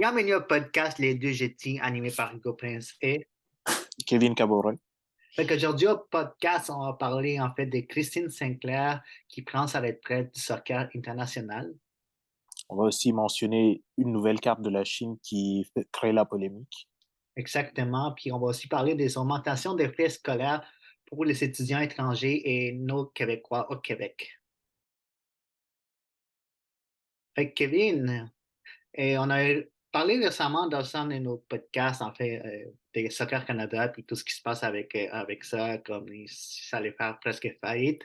Bienvenue au podcast Les Deux Jetis, animé par Hugo Prince et Kevin Cabouret. Aujourd'hui au podcast, on va parler en fait de Christine Sinclair qui prend sa retraite du soccer international. On va aussi mentionner une nouvelle carte de la Chine qui crée la polémique. Exactement. Puis on va aussi parler des augmentations des frais scolaires pour les étudiants étrangers et nos Québécois au Québec. Fait que Kevin, on a parlé récemment dans un de nos podcasts, en fait, de Soccer Canada, puis tout ce qui se passe avec ça, comme si ça allait faire presque faillite.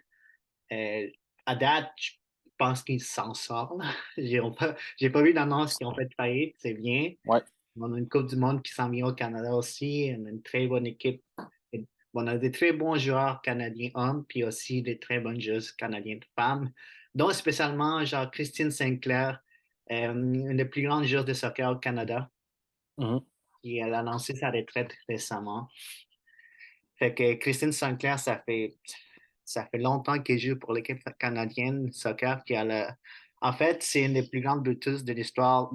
Euh, à date, je pense qu'ils s'en sortent. J'ai pas vu d'annonce qui ont fait faillite, c'est bien. Ouais. On a une Coupe du Monde qui s'en vient au Canada aussi. On a une très bonne équipe. On a des très bons joueurs canadiens hommes, puis aussi des très bonnes joueuses canadiennes femmes, dont spécialement genre Christine Sinclair, une des plus grandes joueuses de soccer au Canada, Mhm. qui elle a annoncé sa retraite récemment. Fait que Christine Sinclair, ça fait longtemps qu'elle joue pour l'équipe canadienne de soccer. En fait, c'est une des plus grandes buteuses de l'histoire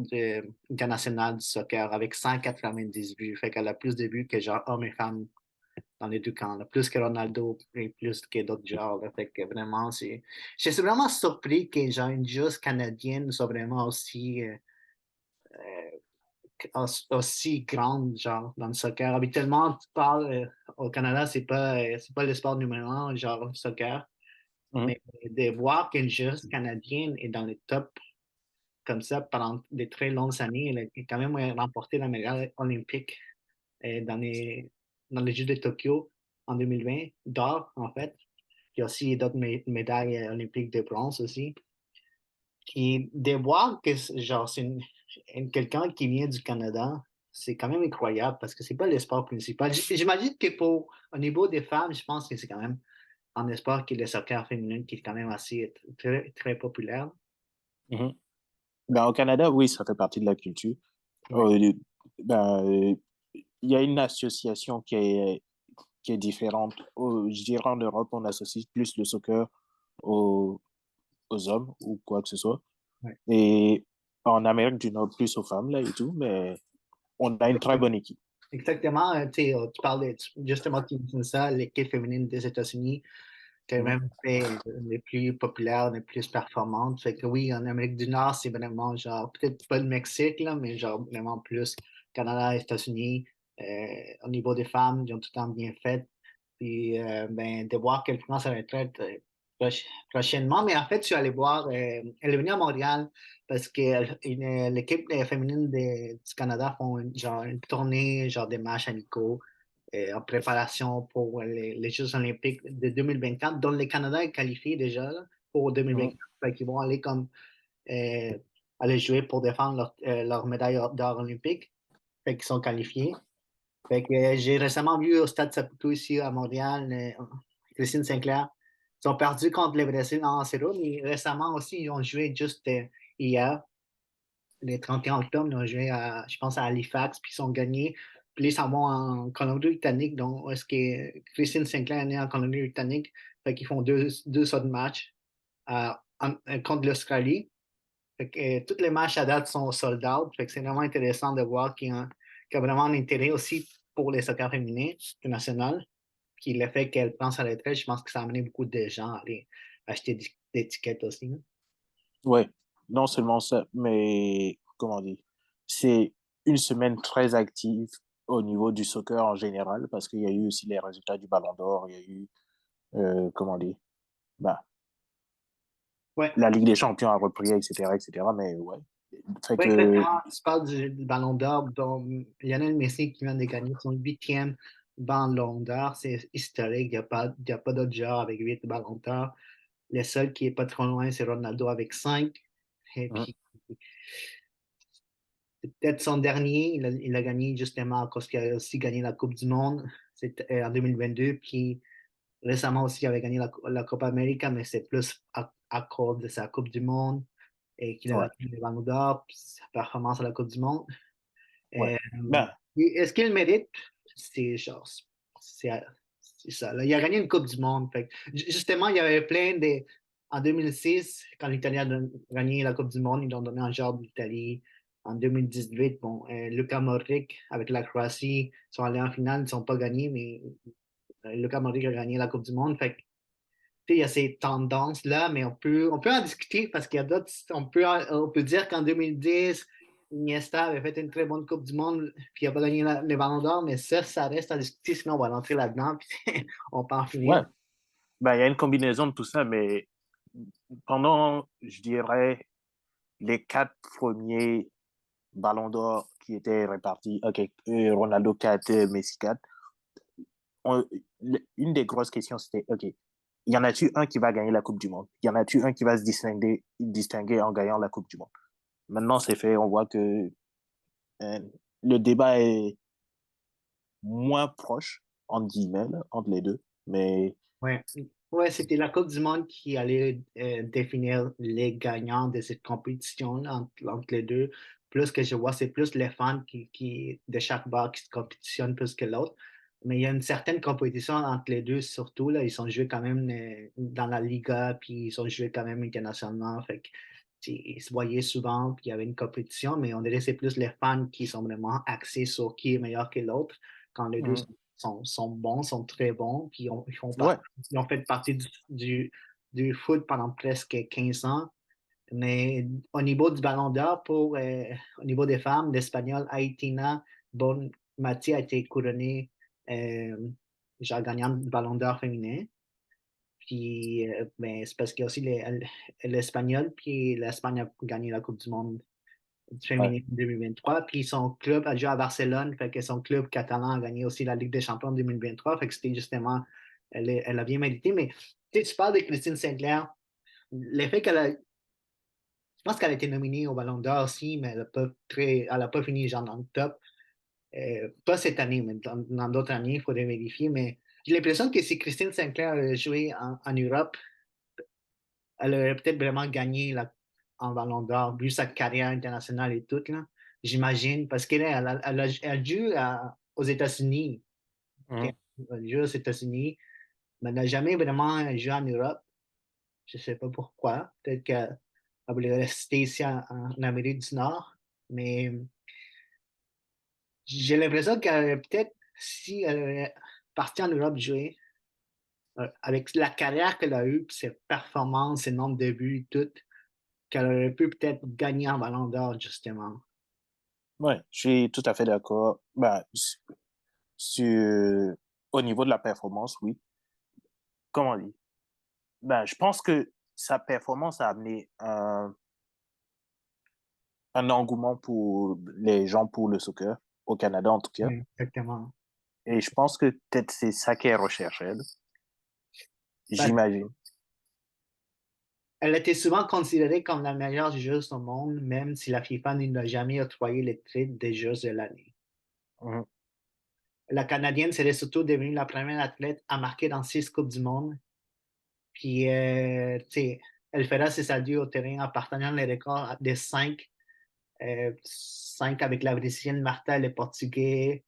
internationale du soccer avec 190 buts. Fait qu'elle a plus de buts que genre hommes et femmes dans les deux camps, là. Plus que Ronaldo et plus que d'autres joueurs, là. Fait que vraiment, je suis vraiment surpris que genre une joueuse canadienne soit vraiment aussi grande, genre, dans le soccer. Habituellement, tu parles, au Canada, c'est pas le sport numéro un, genre, le soccer. Mhm. Mais de voir qu'une joueuse canadienne est dans le top comme ça pendant de très longues années, elle a quand même remporté la médaille olympique dans les Jeux de Tokyo en 2020, d'or, en fait. Il y a aussi d'autres médailles olympiques de bronze aussi. Puis de voir que genre, c'est quelqu'un qui vient du Canada, c'est quand même incroyable parce que c'est pas le sport principal. J'imagine que au niveau des femmes, je pense que c'est quand même un sport qui est le soccer féminin qui est quand même assez très, très populaire. Mhm. Ben, au Canada, oui, ça fait partie de la culture. Ouais. Euh, ben, il y a une association qui est différente. Je dirais en Europe, on associe plus le soccer aux, aux hommes ou quoi que ce soit. Ouais. Et en Amérique du Nord, plus aux femmes, là et tout, mais on a une très bonne équipe. Exactement. Tu sais, tu parlais justement, tu dis ça, l'équipe féminine des États-Unis, quand Mhm. même fait les plus populaires, les plus performantes. Fait que oui, en Amérique du Nord, c'est vraiment genre, peut-être pas le Mexique, là, mais genre vraiment plus Canada, États-Unis. Au niveau des femmes, ils ont tout le temps bien fait. Puis, ben, de voir qu'elle prend sa retraite prochainement. Mais en fait, je suis allé voir, elle est venue à Montréal parce que l'équipe féminine du Canada font genre, une tournée, genre des matchs amicaux en préparation pour les Jeux olympiques de 2024, dont le Canada est qualifié déjà là, pour Mhm. 2024. Fait qu'ils vont aller comme euh, aller jouer pour défendre leur médaille d'or olympique. Fait qu'ils sont qualifiés. Fait que j'ai récemment vu au Stade Saputo ici à Montréal, Christine Sinclair. Ils ont perdu contre le Brésil en 0, mais récemment aussi, ils ont joué juste hier, le 31 octobre, ils ont joué je pense, à Halifax, puis ils ont gagné. Puis ils s'en vont en Colombie-Britannique, donc est-ce que Christine Sinclair est née en Colombie-Britannique? Fait qu'ils font deux autres matchs contre l'Australie. Fait que, tous les matchs à date sont sold out. Fait que c'est vraiment intéressant de voir qu'il y a vraiment un intérêt aussi pour les soccer féminins national. Puis le fait qu'elle prend sa retraite, je pense que ça a amené beaucoup de gens à aller acheter des tickets aussi, hein. Ouais, non seulement ça, mais comment dire, c'est une semaine très active au niveau du soccer en général, parce qu'il y a eu aussi les résultats du Ballon d'Or, il y a eu, comment dire, bah, Ouais, la Ligue des Champions a repris, etc., etc., mais ouais. Fait ouais, que, exactement. Tu parles du Ballon d'Or, dont Lionel Messi qui vient de gagner son huitième Ballon d'Or. C'est historique. Il y a pas d'autre joueur avec 8 Ballons d'Or. Le seul qui est pas trop loin, c'est Ronaldo avec 5. Et mhm, puis, c'est peut-être son dernier. Il a gagné justement parce qu'il a aussi gagné la Coupe du Monde. C'était en 2022. Puis récemment aussi, il avait gagné la Coupe América, mais c'est plus à cause de sa Coupe du Monde et qu'il a ouais, gagné le Ballon d'Or, puis sa performance à la Coupe du Monde. ouais. Euh, Ben, Est-ce qu'il mérite? C'est genre, c'est c'est ça, là. Il a gagné une Coupe du Monde. Fait que, justement, il y avait plein de. En 2006, quand l'Italie a gagné la Coupe du Monde, ils l'ont donné en genre d'Italie. en 2018, bon, Luka Modric avec la Croatie sont allés en finale, ils ne sont pas gagnés, mais Luka Modric a gagné la Coupe du Monde. Fait que, il y a ces tendances-là, mais on peut en discuter parce qu'il y a d'autres. On peut dire qu'en 2010, Iniesta avait fait une très bonne Coupe du Monde, puis il n'a pas gagné le Ballon d'Or, mais ça reste à discuter, sinon on va rentrer là-dedans, puis on peut en Ouais, finir. ben, il y a une combinaison de tout ça, mais pendant, je dirais, les 4 premiers ballons d'or qui étaient répartis, ok, Ronaldo 4, Messi 4, on- une des grosses questions, c'était, ok, y en a-tu un qui va gagner la Coupe du Monde? Y en a-tu un qui va se distinguer en gagnant la Coupe du Monde? Maintenant, c'est fait, on voit que euh, le débat est moins proche, entre guillemets, là, entre les deux, mais Ouais. Ouais, c'était la Coupe du Monde qui allait définir les gagnants de cette compétition entre les deux. Plus que je vois, c'est plus les fans de chaque bar qui se compétitionnent plus que l'autre. Mais il y a une certaine compétition entre les deux, surtout. Là, ils sont joués quand même dans la Liga, puis ils sont joués quand même internationalement. Fait que, ils se voyaient souvent, puis il y avait une compétition, mais on dirait que c'est plus les fans qui sont vraiment axés sur qui est meilleur que l'autre, quand les deux mhm, sont bons, sont très bons, puis ouais. ils ont fait partie du foot pendant presque 15 ans. Mais au niveau du Ballon d'Or, au niveau des femmes, l'Espagnol Aitina Bonmatí a été couronnée euh, genre gagnante du Ballon d'Or féminin. Puis, ben, c'est parce qu'il y a aussi l'Espagnol, puis l'Espagne a gagné la Coupe du Monde Ouais. féminine en 2023. Puis son club a joué à Barcelone, fait que son club catalan a gagné aussi la Ligue des Champions en 2023. Fait que c'était justement, elle a bien mérité. Mais tu parles de Christine Sinclair, l'effet qu'elle a, je pense qu'elle a été nominée au Ballon d'Or aussi, mais elle a pas fini genre dans le top. Pas cette année, mais dans d'autres années, il faudrait vérifier. Mais j'ai l'impression que si Christine Sinclair avait joué en Europe, elle aurait peut-être vraiment gagné en Ballon d'Or, vu sa carrière internationale et tout, là. J'imagine, parce qu'elle joue aux États-Unis. OK? Mhm. Elle joue aux États-Unis, mais elle n'a jamais vraiment joué en Europe. Je ne sais pas pourquoi. Peut-être qu'elle voulait rester ici en Amérique du Nord. Mais j'ai l'impression qu'elle aurait peut-être, si elle aurait parti en Europe jouer, avec la carrière qu'elle a eue, puis ses performances, ses nombres de buts, tout, qu'elle aurait pu peut-être gagner en Ballon d'Or, justement. Ouais, je suis tout à fait d'accord. Ben, sur, au niveau de la performance, oui. Comment on dit? Ben, je pense que sa performance a amené un engouement pour les gens pour le soccer, au Canada en tout cas. Oui, exactement. Et je pense que peut-être c'est ça qu'elle recherche, elle. Ben, J'imagine. elle était souvent considérée comme la meilleure joueuse au monde, même si la FIFA ne l'a jamais octroyé le titre des joueuses de l'année. Mhm. La Canadienne serait surtout devenue la première athlète à marquer dans 6 Coupes du Monde. Puis, tu sais, elle fera ses adieux au terrain en partageant les records des 5 avec la Brésilienne Marta, le Portugais,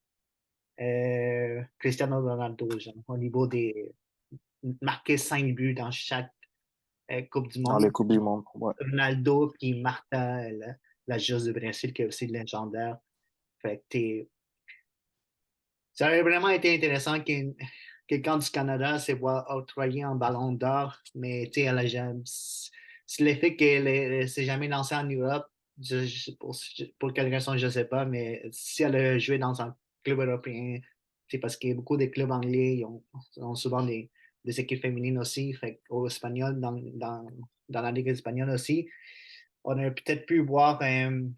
Cristiano Ronaldo, genre, au niveau des marquer 5 buts dans chaque Coupe du Dans Monde. les Coupes du Monde. Ouais. Ronaldo puis Marta, la joueuse de Brésil, qui est aussi légendaire. Fait que ça aurait vraiment été intéressant quelqu'un du Canada se voit octroyer un ballon d'or, mais tu sais, elle a jamais. C'est l'effet qu'elle s'est jamais lancée en Europe. Pour quelle raison, je ne sais pas, mais si elle a joué dans un club européen, c'est parce qu'il y a beaucoup de clubs anglais, ont souvent des équipes féminines aussi. Fait au espagnol, dans la Ligue espagnole aussi, on aurait peut-être pu voir une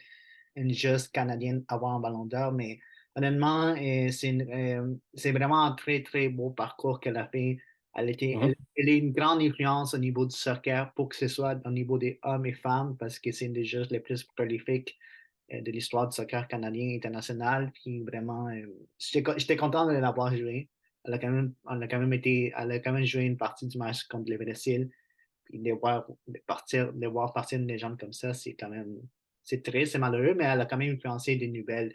joueuse canadienne avoir un ballon d'or, mais honnêtement, c'est vraiment un très, très beau parcours qu'elle a fait. Mhm. Elle est une grande influence au niveau du soccer, pour que ce soit au niveau des hommes et femmes, parce que c'est une des joueuses les plus prolifiques de l'histoire du soccer canadien international. Puis vraiment, j'étais content de l'avoir joué. Elle a quand même joué une partie du match contre le Brésil. Puis de voir partir une légende comme ça, c'est triste, c'est malheureux, mais elle a quand même influencé des nouvelles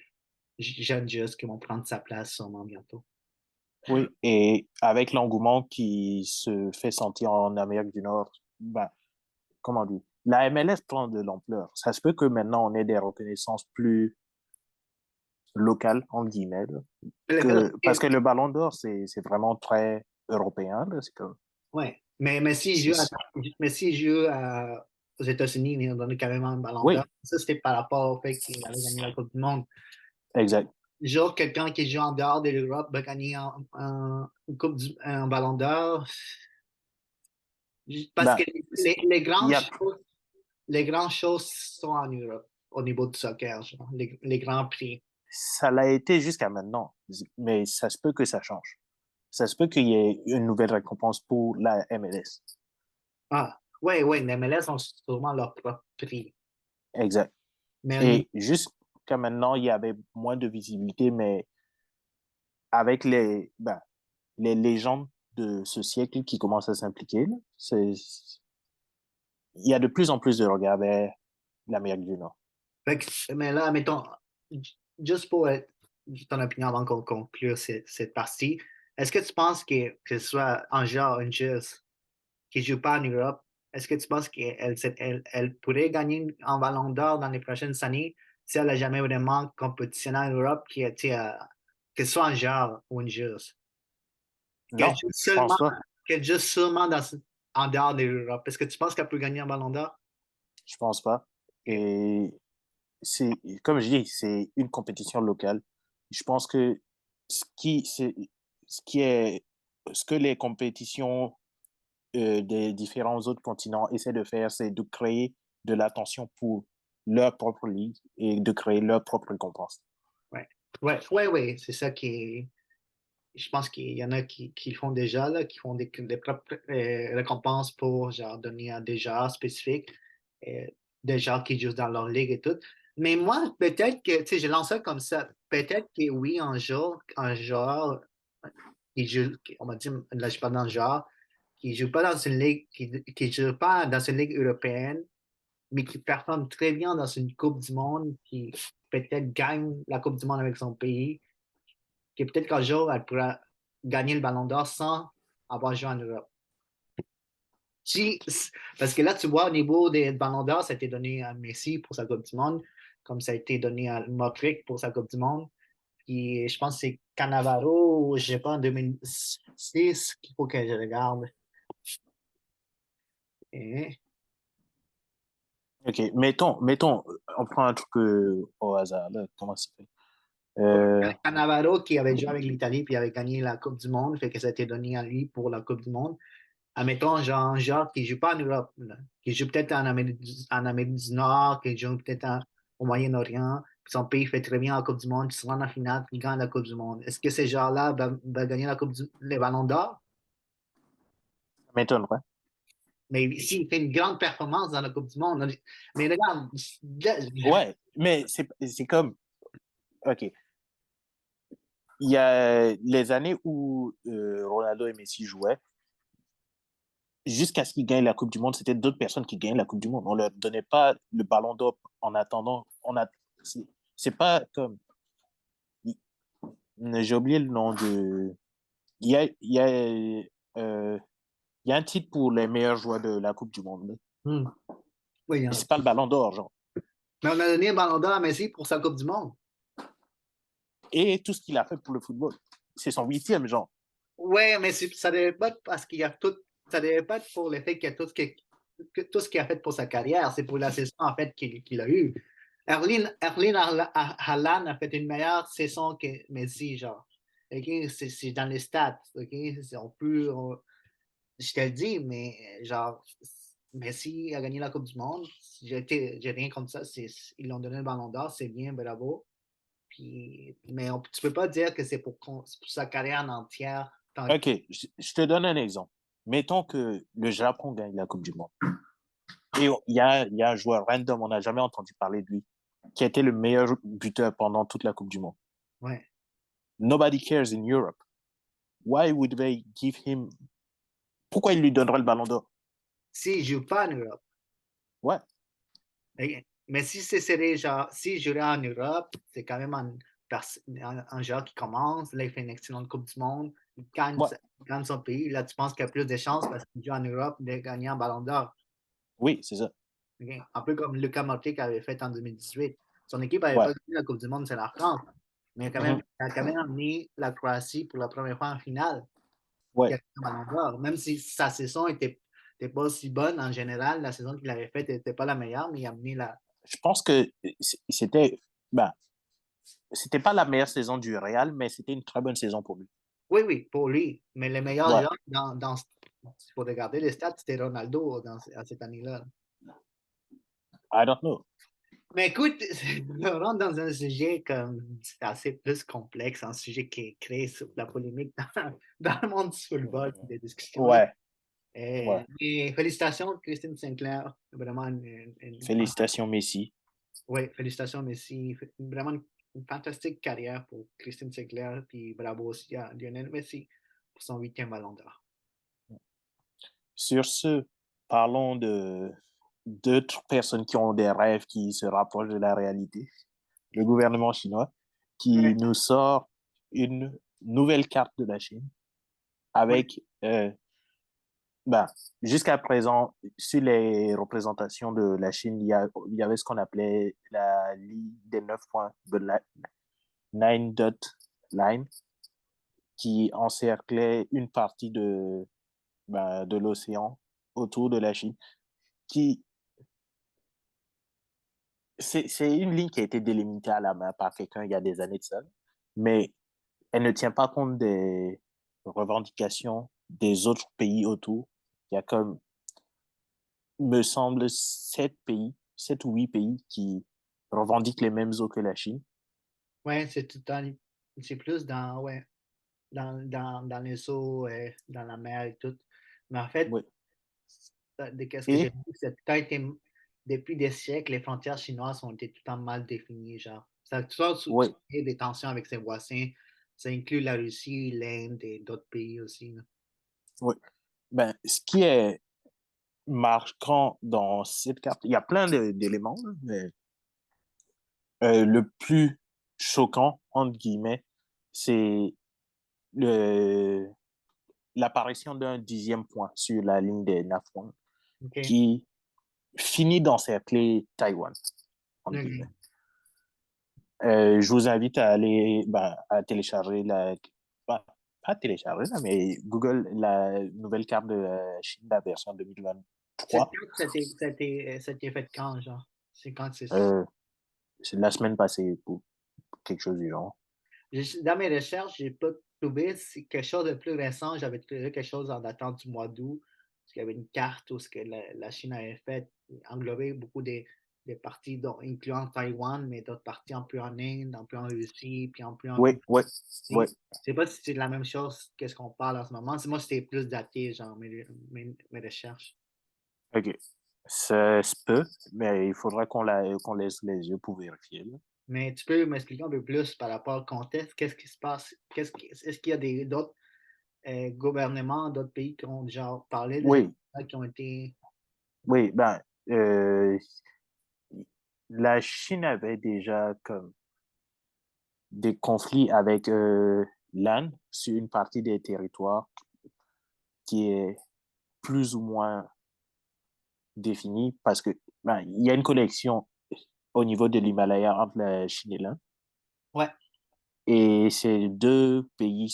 jeunes joueuses qui vont prendre sa place sûrement bientôt. Oui, et avec l'engouement qui se fait sentir en Amérique du Nord, ben, comment on dit? la MLS prend de l'ampleur. Ça se peut que maintenant on ait des reconnaissances plus locales, en guillemets, là, parce que le Ballon d'Or, c'est vraiment très européen. Là, c'est comme, Ouais. Mais si je joue, c'est- mais si je joue aux États-Unis, ils ont donné quand même un ballon d'or. oui, Ça, c'était par rapport au fait qu'il avait gagné la Coupe du Monde. exact. Genre, quelqu'un qui joue en dehors de l'Europe va gagner un ballon d'or. Parce que Ben, les il y a, les grandes choses sont en Europe au niveau du soccer, genre, les grands prix. ça l'a été jusqu'à maintenant, mais ça se peut que ça change. Ça se peut qu'il y ait une nouvelle récompense pour la MLS. Ah, ouais, ouais, les MLS ont sûrement leur propre prix. Exact. Mais au niveau, Et jusqu'à maintenant, il y avait moins de visibilité, mais avec les légendes de ce siècle qui commencent à s'impliquer, il y a de plus en plus de regards vers l'Amérique du Nord. mais là, mettons, juste pour ton opinion avant qu'on conclue cette partie, est-ce que tu penses que ce soit un joueur, une joueuse qui ne joue pas en Europe, est-ce que tu penses qu'elle pourrait gagner un ballon d'or dans les prochaines années si elle n'a jamais vraiment compétitionné en Europe, que ce soit un joueur ou une joueuse? Qu'elle Non, joue je seulement, pense pas. qu'elle joue seulement en dehors de l'Europe. Est-ce que tu penses qu'elle peut gagner un ballon d'or? Je pense pas. Ok. Et c'est, comme je dis, c'est une compétition locale. Je pense que ce qui est, ce que les compétitions des différents autres continents essaient de faire, c'est de créer de l'attention pour leur propre ligue et de créer leur propre récompense. Ouais, ouais, ouais, ouais. C'est ça qui est. Je pense qu'il y en a qui le font déjà, là, qui font des propres récompenses pour genre, donner à des joueurs spécifiques, euh, des joueurs qui jouent dans leur ligue et tout. Mais moi, peut-être que, tu sais, je lance ça comme ça. Peut-être que oui, un joueur qui joue, on m'a dit, là, je parle d'un joueur, qui joue pas dans une ligue, qui joue pas dans une ligue européenne, mais qui performe très bien dans une Coupe du Monde, qui peut-être gagne la Coupe du Monde avec son pays, que peut-être qu'un jour, elle pourra gagner le Ballon d'Or sans avoir joué en Europe. Si- Parce que là, tu vois, au niveau des Ballons d'Or, ça a été donné à Messi pour sa Coupe du Monde, comme ça a été donné à Modric pour sa Coupe du Monde. Puis je pense que c'est Cannavaro, je sais pas, en 2006 qu'il faut que je regarde. Et OK, mettons, on prend un truc au hasard, là, comment ça s'appelle? ouais, Euh, Cannavaro qui avait joué avec l'Italie puis avait gagné la Coupe du Monde, fait que ça a été donné à lui pour la Coupe du Monde. Admettons, genre qui ne joue pas en Europe, là, qui joue peut-être en Amérique du Nord, qui joue peut-être au Moyen-Orient, puis son pays fait très bien en Coupe du Monde, qui se rend en finale, qui gagne la Coupe du Monde. Est-ce que ces gens-là va gagner les Ballons d'Or? ça m'étonnerait. Mais s'il fait une grande performance dans la Coupe du Monde, mais regarde, là, Ouais, mais c'est comme, OK, il y a les années où Ronaldo et Messi jouaient, jusqu'à ce qu'ils gagnent la Coupe du Monde, c'était d'autres personnes qui gagnaient la Coupe du Monde. On leur donnait pas le ballon d'or en attendant. C'est c'est pas comme, j'ai oublié le nom de, il y a, il y a, euh, il y a un titre pour les meilleurs joueurs de la Coupe du Monde. hmm, oui, Mais hein. c'est pas le ballon d'or, genre. Mais on a donné un Ballon d'Or à Messi pour sa Coupe du Monde. Et tout ce qu'il a fait pour le football. C'est son huitième, genre. Oui, mais ça ne devait pas être parce qu'il y a tout, ça devait pas être pour le fait qu'il y a tout ce qu'il a fait pour sa carrière, c'est pour la saison en fait qu'il a eue. Erling Haaland a fait une meilleure saison que Messi, genre. Ok, c'est dans les stats, ok? Je te le dis, mais genre, Messi a gagné la Coupe du Monde. J'ai rien contre ça. Ils l'ont donné le ballon d'or, c'est bien, bravo. Puis, mais tu peux pas dire que c'est pour sa carrière en entière. OK, je te donne un exemple. Mettons que le Japon gagne la Coupe du Monde. Et il y a un joueur random, on n'a jamais entendu parler de lui, qui a été le meilleur buteur pendant toute la Coupe du Monde. Ouais. Nobody cares in Europe. Why would they give him... Pourquoi il lui donnerait le ballon d'or? S'il ne joue pas en Europe. Ouais, Mais si ce serait genre, s'il jouerait en Europe, c'est quand même un joueur qui commence, là, il fait une excellente Coupe du Monde, ouais, il gagne son pays, là, tu penses qu'il a plus de chances parce qu'il joue en Europe de gagner un ballon d'or. oui, c'est ça. OK? Un peu comme Luka Modric avait fait en 2018. Son équipe n'avait Ouais. pas gagné la Coupe du Monde, c'est la France. Mais Mhm. il a quand même amené la Croatie pour la première fois en finale. Qui Ouais. a gagné le Ballon d'Or. Même si sa saison était pas aussi bonne en général, la saison qu'il avait faite n'était pas la meilleure, mais il a amené la. Je pense que c'était, ben, c'était pas la meilleure saison du Real, mais c'était une très bonne saison pour lui. Oui, oui, pour lui. Mais le meilleur Ouais. joueur il faut regarder les stats, c'était Ronaldo à cette année-là. I don't know. Mais écoute, on rentre dans un sujet comme c'est assez plus complexe, un sujet qui crée la polémique dans le monde du football, des discussions. Là. Ouais. Ouais. Mais félicitations, Christine Sinclair. Vraiment Félicitations, Messi. ouais, félicitations, Messi. Vraiment une fantastique carrière pour Christine Sinclair. Puis bravo aussi à Lionel Messi pour son 8e ballon d'or. Sur ce, parlons de d'autres personnes qui ont des rêves qui se rapprochent de la réalité. Le gouvernement chinois qui Ouais, nous sort une nouvelle carte de la Chine ouais, avec, ben, jusqu'à présent, sur les représentations de la Chine, il y avait ce qu'on appelait la ligne des 9 points, de la Nine Dot Line, qui encerclait une partie ben, de l'océan autour de la Chine, qui c'est une ligne qui a été délimitée à la main par quelqu'un il y a des années de ça, mais elle ne tient pas compte des revendications des autres pays autour. Il y a comme, me semble, 7 pays, 7 ou 8 pays qui revendiquent les mêmes eaux que la Chine. ouais, c'est plus ouais, dans les eaux, dans la mer et tout. Mais en fait, Ouais. de qu'est-ce que j'ai Et, vu, c'est tout le temps été, depuis des siècles, les frontières chinoises ont été tout le temps mal définies, genre. Ça a toujours ouais, créé des tensions avec ses voisins. Ça inclut la Russie, l'Inde et d'autres pays aussi. Là. ouais. Ben, ce qui est marquant dans cette carte, il y a plein d'éléments, là, mais le plus choquant, entre guillemets, c'est le, l'apparition d'un 10e point sur la ligne des 9 points OK. qui finit d'encercler Taïwan, entre guillemets. OK. Je vous invite à aller, ben, à télécharger ben, pas télécharger, là, mais Google la nouvelle carte de la Chine, la version Cette 2023. carte, ça t'est fait quand, genre? C'est quand c'est. Euh, c'est la semaine passée, pour quelque chose du genre. Dans mes recherches, j'ai pas trouvé quelque chose de plus récent. J'avais trouvé quelque chose en datant du mois d'août, parce qu'il y avait une carte où ce que la Chine avait fait englober beaucoup des parties, incluant Taïwan, mais d'autres parties un peu en Inde, un peu en Russie, puis un peu en Oui, oui, oui. Russie. Je sais pas si c'est la même chose qu'est-ce qu'on parle en ce moment. Moi, c'était plus daté, genre, mes recherches. OK. Ça se peut, mais il faudra qu'on laisse les yeux pour vérifier, là. Mais tu peux m'expliquer un peu plus par rapport au contexte? Qu'est-ce qui se passe? Est-ce qu'il y a d'autres gouvernements, d'autres pays qui ont déjà parlé de Oui, ces qui ont été. oui, ben, la Chine avait déjà comme des conflits avec l'Inde sur une partie des territoires qui est plus ou moins définie parce que ben, il y a une connexion au niveau de l'Himalaya entre la Chine et l'Inde. Ouais, Et ces 2 pays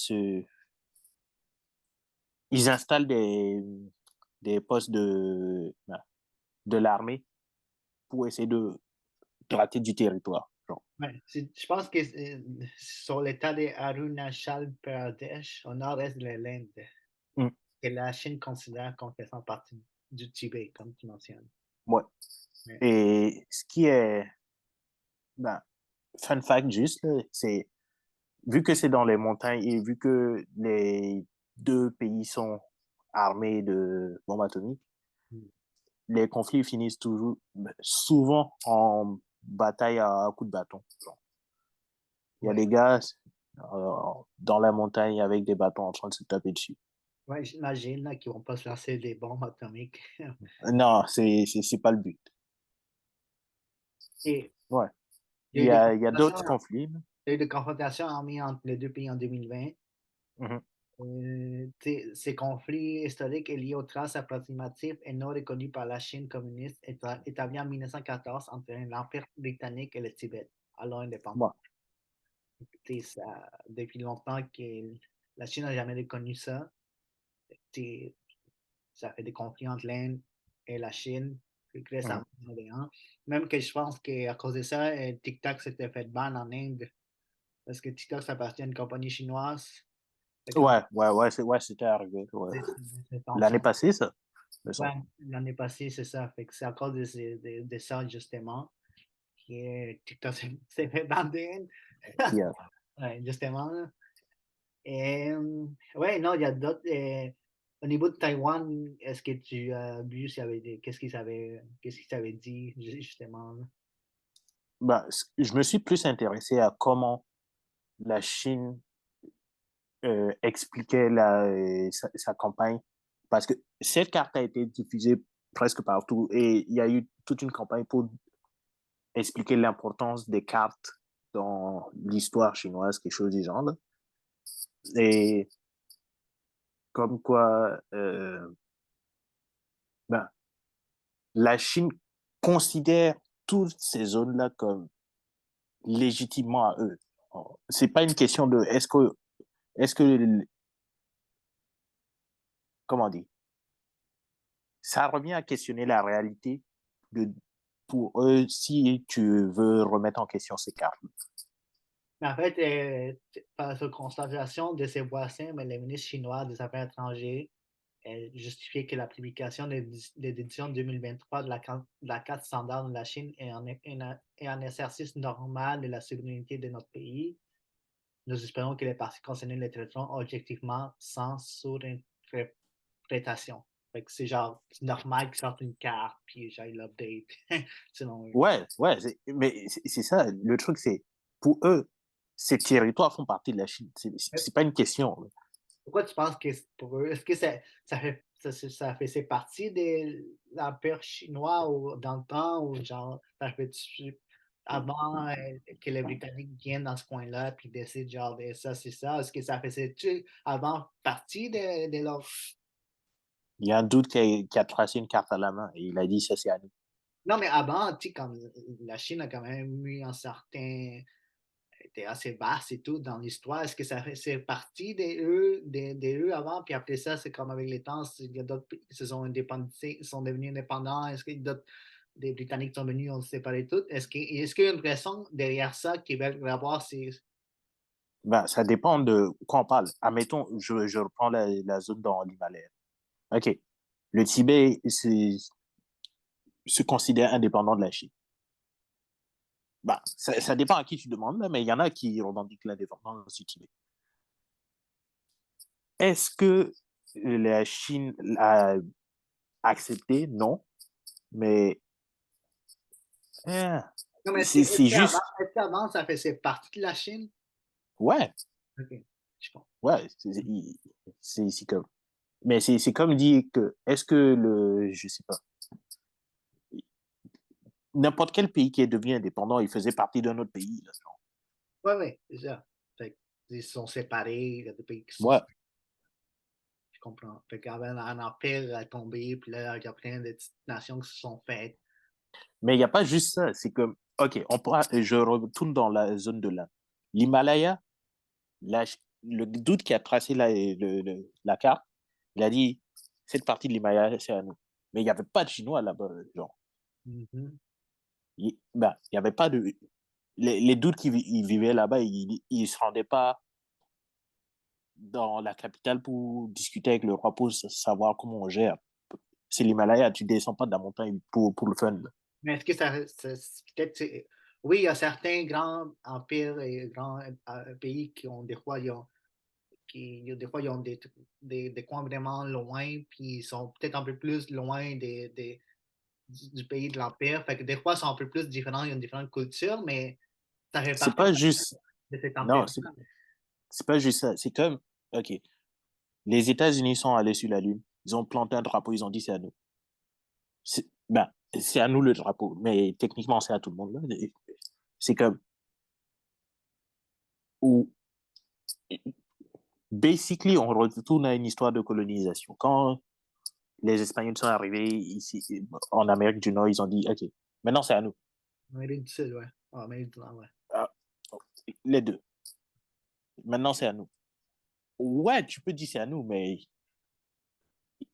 ils installent des postes ben, de l'armée pour essayer de gratter du territoire. Genre. ouais. Je pense que c'est sur l'état de Arunachal Pradesh, au nord-est de l'Inde, Mm, que la Chine considère comme faisant partie du Tibet, comme tu mentionnes. ouais. Ouais. Et ce qui est, ben, fun fact juste, là, c'est vu que c'est dans les montagnes et vu que les 2 pays sont armés de bombes atomiques, Mm. les conflits finissent toujours, souvent en bataille à coups de bâton. Genre. Il y a Ouais. des gars dans la montagne avec des bâtons en train de se taper dessus. Ouais, j'imagine là, qu'ils ne vont pas se lancer des bombes atomiques. Non, c'est pas le but. Et Ouais. il y a eu des Il y a confrontations, d'autres conflits. Là. il y a eu des confrontations armées entre les deux pays en 2020. Mhm. Ces conflits historiques est lié aux traces approximatives et non reconnues par la Chine communiste établie en 1914 entre l'Empire britannique et le Tibet, alors indépendant. Ouais, Depuis longtemps que la Chine n'a jamais reconnu ça. T'sais, ça fait des conflits entre l'Inde et la Chine, plus mhm. récemment. Même que je pense qu'à cause de ça, TikTok s'était fait ban en Inde parce que TikTok, ça appartient à une compagnie chinoise. Fait que Ouais, c'était arrivé. Ouais. ces L'année sanctions. passée, ça, me Ouais, semble. l'année passée, c'est ça. Fait que c'est à cause de ça, justement, que TikTok s'est fait bander. Yeah. Ouais, justement. Là. Et, ouais, non, il y a d'autres. Au niveau de Taïwan, est-ce que tu as vu s'il y avait qu'est-ce qu'ils t'avaient dit, justement? Là? Bah, je me suis plus intéressé à comment la Chine expliquait sa campagne, parce que cette carte a été diffusée presque partout et il y a eu toute une campagne pour expliquer l'importance des cartes dans l'histoire chinoise, quelque chose du genre. Là. Et comme quoi, ben, la Chine considère toutes ces zones-là comme légitimement à eux. C'est pas une question de est-ce que, comment dire, ça revient à questionner la réalité de, pour eux si tu veux remettre en question ces cartes. Mais en fait, par sa constatation de ses voisins, mais le ministre chinois des Affaires étrangères justifiait que la publication de l'édition 2023 de la carte standard de la Chine est un exercice normal de la souveraineté de notre pays. Nous espérons que les parties concernées les traiteront objectivement sans surinterprétation. C'est genre c'est normal qu'ils sortent une carte puis genre ils l'update selon eux. Ouais, mais c'est ça. Le truc, c'est pour eux, ces territoires font partie de la Chine. C'est pas une question. Pourquoi tu penses que pour eux, est-ce que ça faisait partie de l'Empire chinois ou dans le temps ou genre ça fait avant que les Britanniques viennent dans ce coin-là puis décident genre de ça, c'est ça? Est-ce que ça faisait avant partie de leur. Il y a un doute qui a tracé une carte à la main et il a dit ça, c'est à nous. Non, mais avant, tu sais, comme la Chine a quand même eu un certain était assez basse et tout dans l'histoire. Est-ce que c'est parti des eux avant, puis après ça, c'est comme avec les temps, il y a d'autres pays qui se sont indépendants, sont devenus indépendants. Est-ce que d'autres des Britanniques sont venus, on se séparé tout? Est-ce qu'il y a une raison derrière ça qui veulent avoir ces. Ben, ça dépend de quoi on parle. Admettons, je reprends la zone dans l'Himalaya. OK. Le Tibet se considère indépendant de la Chine. Bah, ça dépend à qui tu demandes, mais il y en a qui revendiquent l'indépendance du Tibet. Est-ce que la Chine l'a accepté? Non. Mais euh, Non, mais c'est juste, est-ce qu'avant, ça faisait partie de la Chine? ouais, OK, je comprends. ouais, c'est comme, mais c'est comme dire que, est-ce que je sais pas, n'importe quel pays qui est devenu indépendant, il faisait partie d'un autre pays, là, genre. Oui, oui, c'est ça. Ils se sont séparés, il y a des pays qui se sont. Ouais, Je comprends. Fait qu'avant un empire a tombé, puis là, il y a plein de petites nations qui se sont faites. mais il n'y a pas juste ça, c'est comme, ok, je retourne dans la zone de l'Inde. L'Himalaya, le doute qui a tracé la carte, il a dit, cette partie de l'Himalaya, c'est à nous. Mais il n'y avait pas de Chinois là-bas, genre. Mhm. Ben, il y avait pas de. Les doutes qui ils vivaient là-bas, ils ne se rendaient pas dans la capitale pour discuter avec le roi pour savoir comment on gère. C'est l'Himalaya, tu descends pas de la montagne pour le fun. Là. Mais est-ce que peut-être, oui, il y a certains grands empires et grands pays qui ont des fois, des fois, ils ont des coins vraiment loin, puis ils sont peut-être un peu plus loin du pays de l'empire. Fait que des fois, ils sont un peu plus différents, ils ont différentes cultures, mais ça fait C'est partie pas juste. de cet Non, empire. c'est pas juste ça. C'est comme, OK, les États-Unis sont allés sur la Lune, ils ont planté un drapeau, ils ont dit c'est à nous. Ben, c'est à nous le drapeau, mais techniquement, c'est à tout le monde. Là. C'est comme, où basically, on retourne à une histoire de colonisation. Quand les Espagnols sont arrivés ici, en Amérique du Nord, ils ont dit, OK, maintenant c'est à nous. Amérique du Sud, ouais. Ah, Amérique du Nord, ouais. Ah, les deux. Maintenant c'est à nous. Ouais, tu peux dire c'est à nous, mais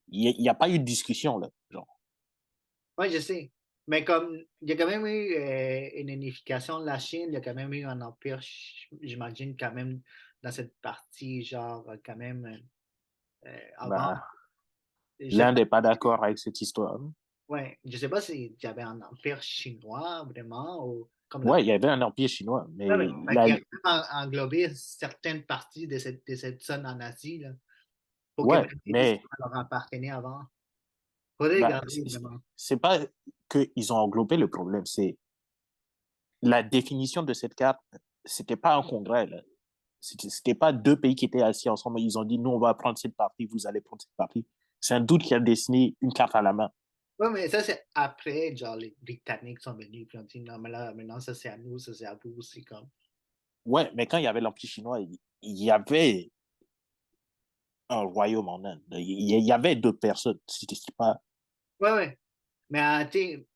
il n'y a pas eu de discussion, là. Genre. Ouais, je sais. Mais comme il y a quand même eu une unification de la Chine, il y a quand même eu un empire, j'imagine, quand même, dans cette partie, genre, quand même, avant. Bah, Je sais l'Inde pas, n'est pas d'accord avec cette histoire. ouais, je sais pas s'il y avait un empire chinois, vraiment, ou comme la. Ouais, il y avait un empire chinois, Ouais, mais mais qui a quand même englobé certaines parties de cette zone en Asie, là, pour que ouais, même si ça mais leur appartenait avant. Faudrait bah, regarder, vraiment. c'est pas qu'ils ont englobé le problème, c'est la définition de cette carte, c'était pas un congrès, là. C'était pas deux pays qui étaient assis ensemble et ils ont dit, nous, on va prendre cette partie, vous allez prendre cette partie. C'est un doute qui a dessiné une carte à la main. Ouais, mais ça, c'est après, genre, les Britanniques sont venus, puis ont dit, non, mais là, maintenant, ça, c'est à nous, ça, c'est à vous, c'est comme. Ouais, mais quand il y avait l'Empire chinois, il y avait un royaume en Inde. Il y avait deux personnes. C'était pas. Ouais, ouais. Mais, tu sais,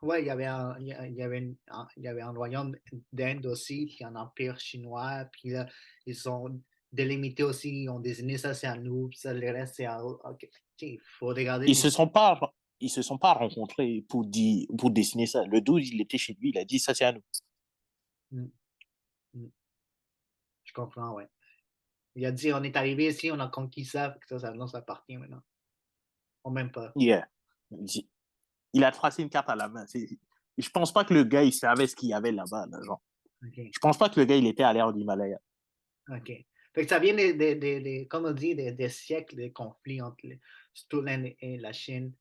ouais, il y avait il y avait un royaume d'Inde aussi, puis un empire chinois, puis là, ils sont délimités aussi, ils ont désigné ça, c'est à nous, puis ça, le reste, c'est à eux. OK. Tu sais, il faut regarder Ils les. se sont pas, ils se sont pas rencontrés pour dire, pour dessiner ça. Le 12, il était chez lui, il a dit, ça, c'est à nous. Hmm, hmm, je comprends, ouais. Il a dit, on est arrivé ici, on a conquis ça, fait que ça nous appartient maintenant. Ou même pas. Yeah. Il a tracé une carte à la main. Je pense pas que le gars, il savait ce qu'il y avait là-bas, là, genre. OK. Je pense pas que le gars, il était allé en Himalaya. OK. Fait que ça vient comme on dit, des siècles de conflits entre surtout l'Inde et la Chine.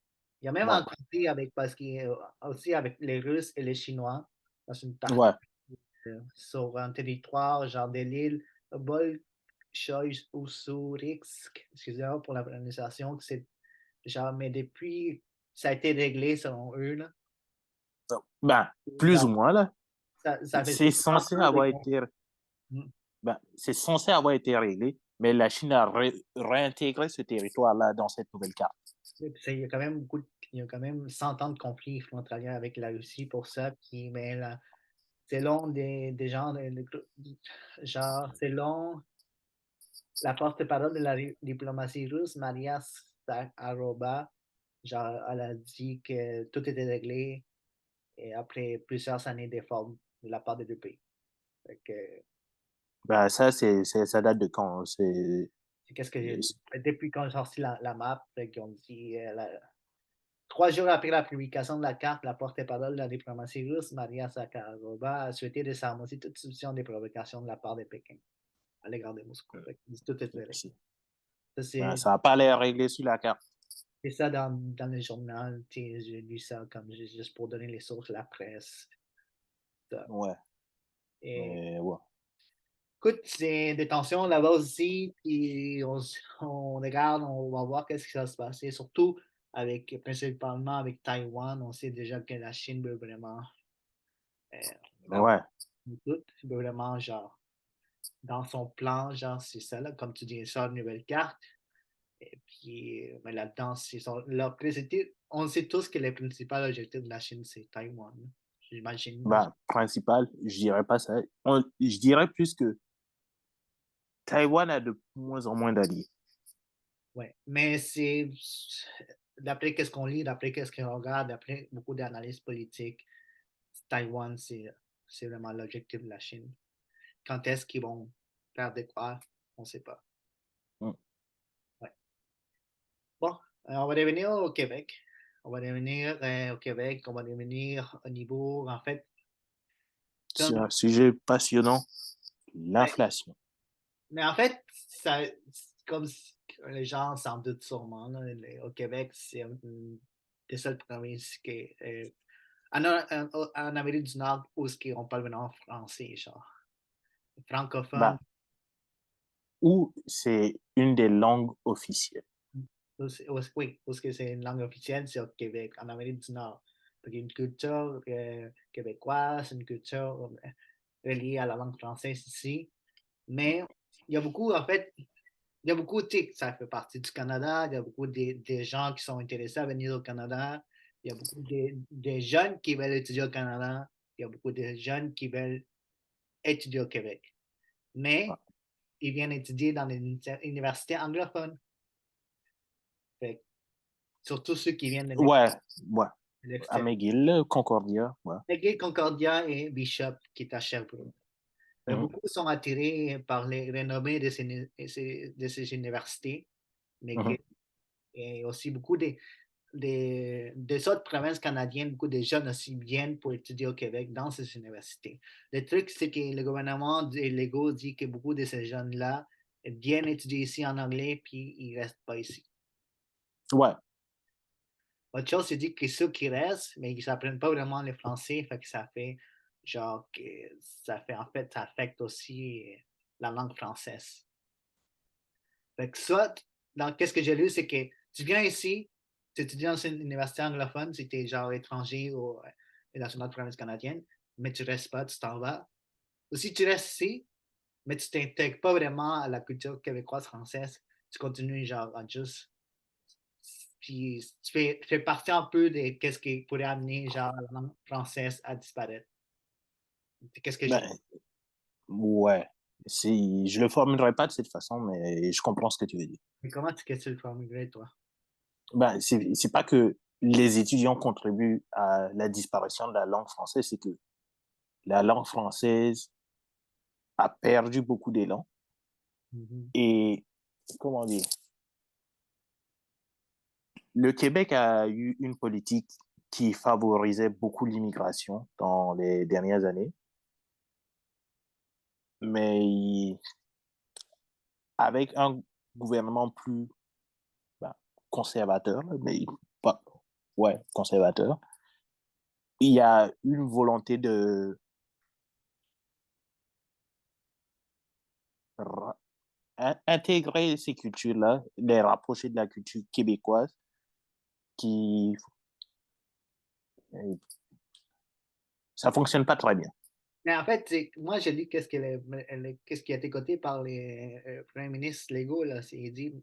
Il y a même Ouais. un conflit avec, parce qu'il y a aussi avec les Russes et les Chinois, dans une partie, Ouais. sur un territoire, genre de l'île Bolshoï-Ussurisk, excusez-moi pour la prononciation, que c'est genre, mais depuis, ça a été réglé selon eux, là. Ben, plus Genre, ou moins, là. ça fait C'est 50 censé ans de avoir conflit. été, ben, c'est censé avoir été réglé, mais la Chine a réintégré ce territoire-là dans cette nouvelle carte. Il y a quand même il y a quand même 100 ans de conflit frontalier avec la Russie pour ça. Puis, mais là, selon des gens, genre, selon la porte-parole de la diplomatie russe, Maria Zakharova, genre, elle a dit que tout était réglé et après plusieurs années d'efforts de la part des deux pays. Fait que, Ben, ça, ça date de quand? c'est qu'est-ce que j'ai lu. Depuis qu'on a sorti la map, fait qu'on dit 3 jours après la publication de la carte, la porte-parole de la diplomatie russe, Maria Zakharova, a souhaité désarmer toute soupçon de provocation de la part de Pékin à l'égard de Moscou. Fait que tout est réglé. Ça, Ben, ça n'a pas l'air réglé sur la carte. c'est ça dans le journal. J'ai lu ça comme juste pour donner les sources, la presse. Ça. Ouais, Et, mais ouais. écoute, c'est des tensions là-bas aussi. Puis on regarde, on va voir qu'est-ce qui va se passer. Surtout principalement avec Taïwan. On sait déjà que la Chine veut vraiment euh, Ouais, tout, vraiment, genre, dans son plan, genre, c'est ça, là, comme tu dis, ça, une nouvelle carte. Et puis, mais là-dedans, on sait tous que le principal objectif de la Chine, c'est Taïwan, là. J'imagine. ben, principal, je dirais pas ça. Je dirais plus que Taïwan a de moins en moins d'alliés. Ouais. Mais d'après qu'est-ce qu'on lit, d'après qu'est-ce qu'on regarde, d'après beaucoup d'analyses politiques, Taïwan, c'est vraiment l'objectif de la Chine. Quand est-ce qu'ils vont faire de quoi, on ne sait pas. Mm. Ouais. Bon, on va revenir au Québec. On va revenir au Québec, on va revenir au niveau, en fait, C'est comme, un sujet passionnant, ouais, l'inflation. mais en fait, comme les gens s'en doutent sûrement, là, au Québec, c'est une des seules provinces qui en Amérique du Nord où on parle vraiment français, genre, francophone. Ben, ou c'est une des langues officielles. Oui, parce que c'est une langue officielle, c'est au Québec, en Amérique du Nord. Donc, il y a une culture québécoise, une culture reliée à la langue française ici. Mais il y a beaucoup, en fait, Il y a beaucoup, tu sais, ça fait partie du Canada, il y a beaucoup des gens qui sont intéressés à venir au Canada, il y a beaucoup des jeunes qui veulent étudier au Canada, il y a beaucoup de jeunes qui veulent étudier au Québec. Ouais, Mais ils viennent étudier dans les universités anglophones. Fait que surtout ceux qui viennent de ouais, ouais. À l'extérieur. McGill, Concordia, ouais. McGill, Concordia et Bishop, qui est à Sherbrooke. Mhm, Beaucoup sont attirés par les renommées de ces universités, mhm. McGill, et aussi beaucoup des autres provinces canadiennes, beaucoup de jeunes aussi viennent pour étudier au Québec dans ces universités. Le truc, c'est que le gouvernement et l'ego dit que beaucoup de ces jeunes-là viennent étudier ici en anglais, puis ils ne restent pas ici. Ouais, Autre chose, c'est dit que ceux qui restent, mais ils n'apprennent pas vraiment le français, fait que ça fait genre que ça fait en fait, ça affecte aussi la langue française. Fait que soit, qu'est-ce que j'ai lu, c'est que tu viens ici, tu étudies dans une université anglophone, si tu es genre étranger ou dans une autre province canadienne, mais tu restes pas, tu t'en vas. Ou si tu restes ici, mais tu t'intègres pas vraiment à la culture québécoise française, tu continues genre à juste. Puis tu fais partie un peu de qu'est-ce qui pourrait amener genre la langue française à disparaître. Qu'est-ce que j'ai. ben, ouais. Je le formulerai pas de cette façon, mais je comprends ce que tu veux dire. Mais comment qu'est-ce que tu le formulerais, toi? Ben, c'est pas que les étudiants contribuent à la disparition de la langue française, c'est que la langue française a perdu beaucoup d'élan. Mhm. Et comment dire, le Québec a eu une politique qui favorisait beaucoup l'immigration dans les dernières années, mais avec un gouvernement plus ben, conservateur, mais pas, ouais, conservateur, il y a une volonté de intégrer ces cultures-là, les rapprocher de la culture québécoise, qui ça fonctionne pas très bien. Mais en fait, moi, j'ai lu qu'est-ce qui a été coté par les premiers ministres légaux, là. Il dit,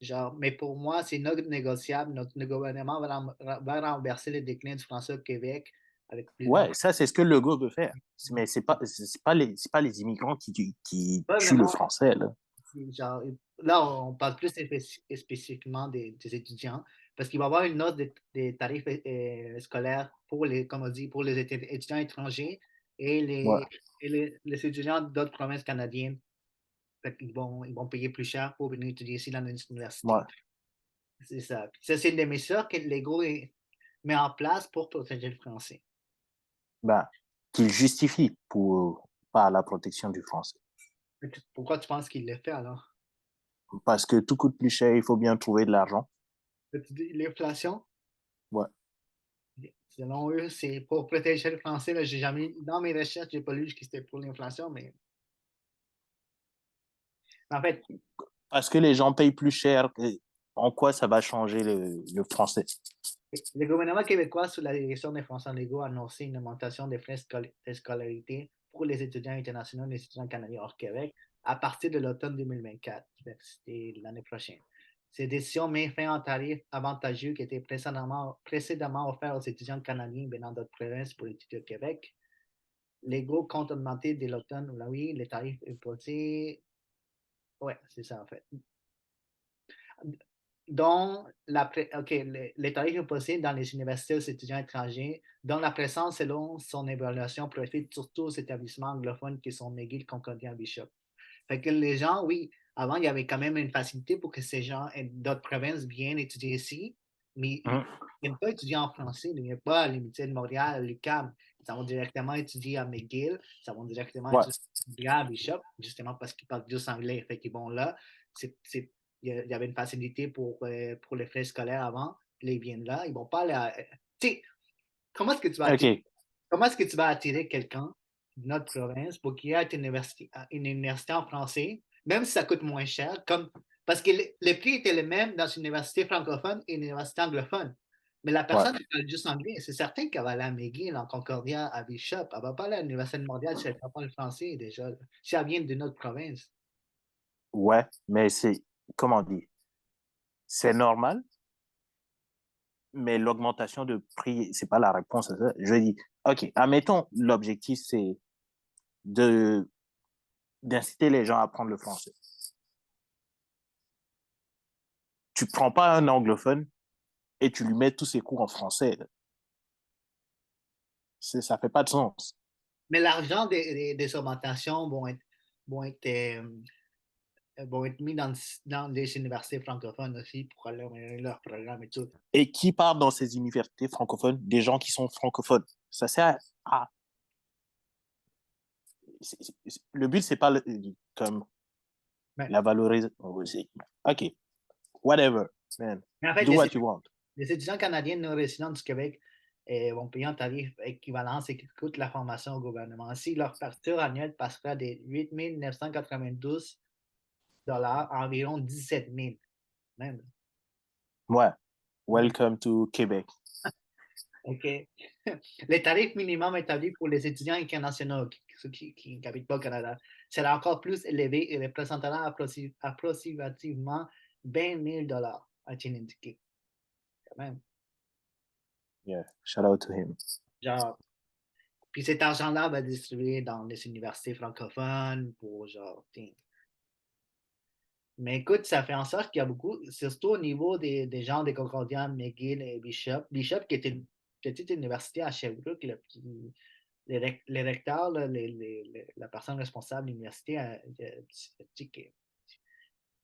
genre, mais pour moi, c'est non négociable. Notre gouvernement va renverser le déclin du français au Québec avec plus Ouais, d'emplois. ça, c'est ce que le gouvernement veut faire. Mais c'est pas les immigrants qui Pas tuent le vraiment. français, là. Genre, là, on parle plus spécifiquement des étudiants, parce qu'il va y avoir une note des tarifs scolaires pour les, comme on dit, pour les étudiants étrangers et Ouais, les étudiants d'autres provinces canadiennes. Fait qu'ils ils vont payer plus cher pour venir étudier ici dans notre ouais. université. C'est ça. Puis ça, c'est une des mesures que l'EGO met en place pour protéger le français. Ben, qu'ils justifient pour pas la protection du français. Pourquoi tu penses qu'il le fait alors? Parce que tout coûte plus cher, il faut bien trouver de l'argent. L'inflation? Ouais. Selon eux, c'est pour protéger le français. Là, j'ai jamais, dans mes recherches, j'ai pas lu que c'était pour l'inflation, mais en fait, Parce que les gens payent plus cher. En quoi ça va changer le français? le gouvernement québécois, sous la direction des Français légaux, a annoncé une augmentation des frais de scolarité pour les étudiants internationaux et les étudiants canadiens hors Québec à partir de l'automne 2024. C'était l'année prochaine. Ces décisions mettent fin aux tarifs avantageux qui étaient précédemment offerts aux étudiants canadiens venant d'autres provinces pour étudier au Québec. L'EGO compte augmenter dès l'automne, oui, les tarifs imposés. Oui, c'est ça en fait. Dont les tarifs imposés dans les universités aux étudiants étrangers, dont la présence, selon son évaluation, profite surtout aux établissements anglophones qui sont McGill, Concordia, Bishop. Fait que les gens, oui, avant, il y avait quand même une facilité pour que ces gens d'autres provinces viennent étudier ici, mais ils Hum, viennent pas étudier en français, ils ne viennent pas à l'Université de Montréal, à l'UQAM. Ils vont directement étudier à McGill, ils vont directement ouais, étudier à Bishop, justement parce qu'ils parlent juste anglais. Fait qu'ils vont là. Il y avait une facilité pour les frais scolaires avant, puis là, ils viennent là. Ils vont pas aller tu sais, comment est-ce que tu vas attirer, ok. comment est-ce que tu vas attirer quelqu'un de notre province pour qu'il ait une université en français, même si ça coûte moins cher, parce que le prix était le même dans une université francophone et une université anglophone. Mais la Ouais, personne qui parle juste anglais, c'est certain qu'elle va aller à McGill, en Concordia, à Bishop. Elle ne va pas aller à l'Université de Montréal si elle ne parle pas le français déjà, si elle vient de notre province. ouais, mais comment dire, c'est normal, mais l'augmentation de prix, c'est pas la réponse à ça. Je dis, OK, admettons, l'objectif, c'est de d'inciter les gens à apprendre le français. Tu prends pas un anglophone et tu lui mets tous ses cours en français. Ça fait pas de sens. Mais l'argent des augmentations vont être, vont être mis dans des universités francophones aussi pour améliorer leur programme et tout. Et qui part dans ces universités francophones? Des gens qui sont francophones. Ça sert à... Le but, c'est pas comme Mais, la valorisation. OK, whatever, man. mais en fait, Do what you want. les étudiants canadiens non résidents du Québec vont payer un tarif équivalent à ce qui coûte la formation au gouvernement. Ainsi, leur facture annuelle passera de 8 992 à environ 17 000 même. Ouais. Même. Welcome to Québec. OK. Les tarifs minimums établis pour les étudiants internationaux, ceux qui n'habitent pas au Canada, sera encore plus élevé et représentera approximativement 20 000 a-t-il indiqué. Quand même. Yeah, shout out to him. Genre, puis cet argent-là va être distribué dans les universités francophones pour genre, tiens. Mais écoute, ça fait en sorte qu'il y a beaucoup, surtout au niveau des gens de Concordia, McGill et Bishop. Bishop, qui était une petite université à Sherbrooke, les recteurs, là, la personne responsable de l'université a dit que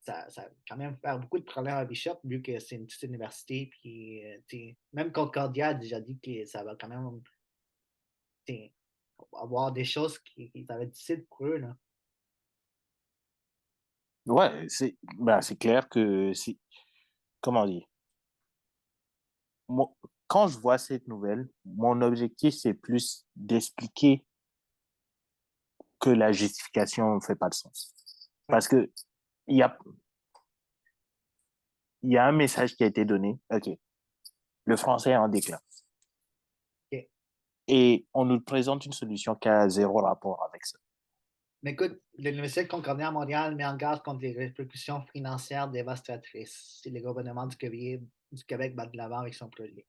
ça va quand même faire beaucoup de problèmes à Bishop, vu que c'est une petite université. Puis, même Concordia a déjà dit que ça va quand même avoir des choses qui ça va être difficile pour eux. Là. Ouais, c'est clair que c'est, comment dire, moi, quand je vois cette nouvelle, mon objectif, c'est plus d'expliquer que la justification ne fait pas de sens. Ouais, Parce que il y a, il y a un message qui a été donné. OK, le français est en déclin. ok. Et on nous présente une solution qui a zéro rapport avec ça. Mais écoute, l'Université de Concordia à Montréal met en garde contre les répercussions financières dévastatrices si le gouvernement du Québec bat de l'avant avec son projet.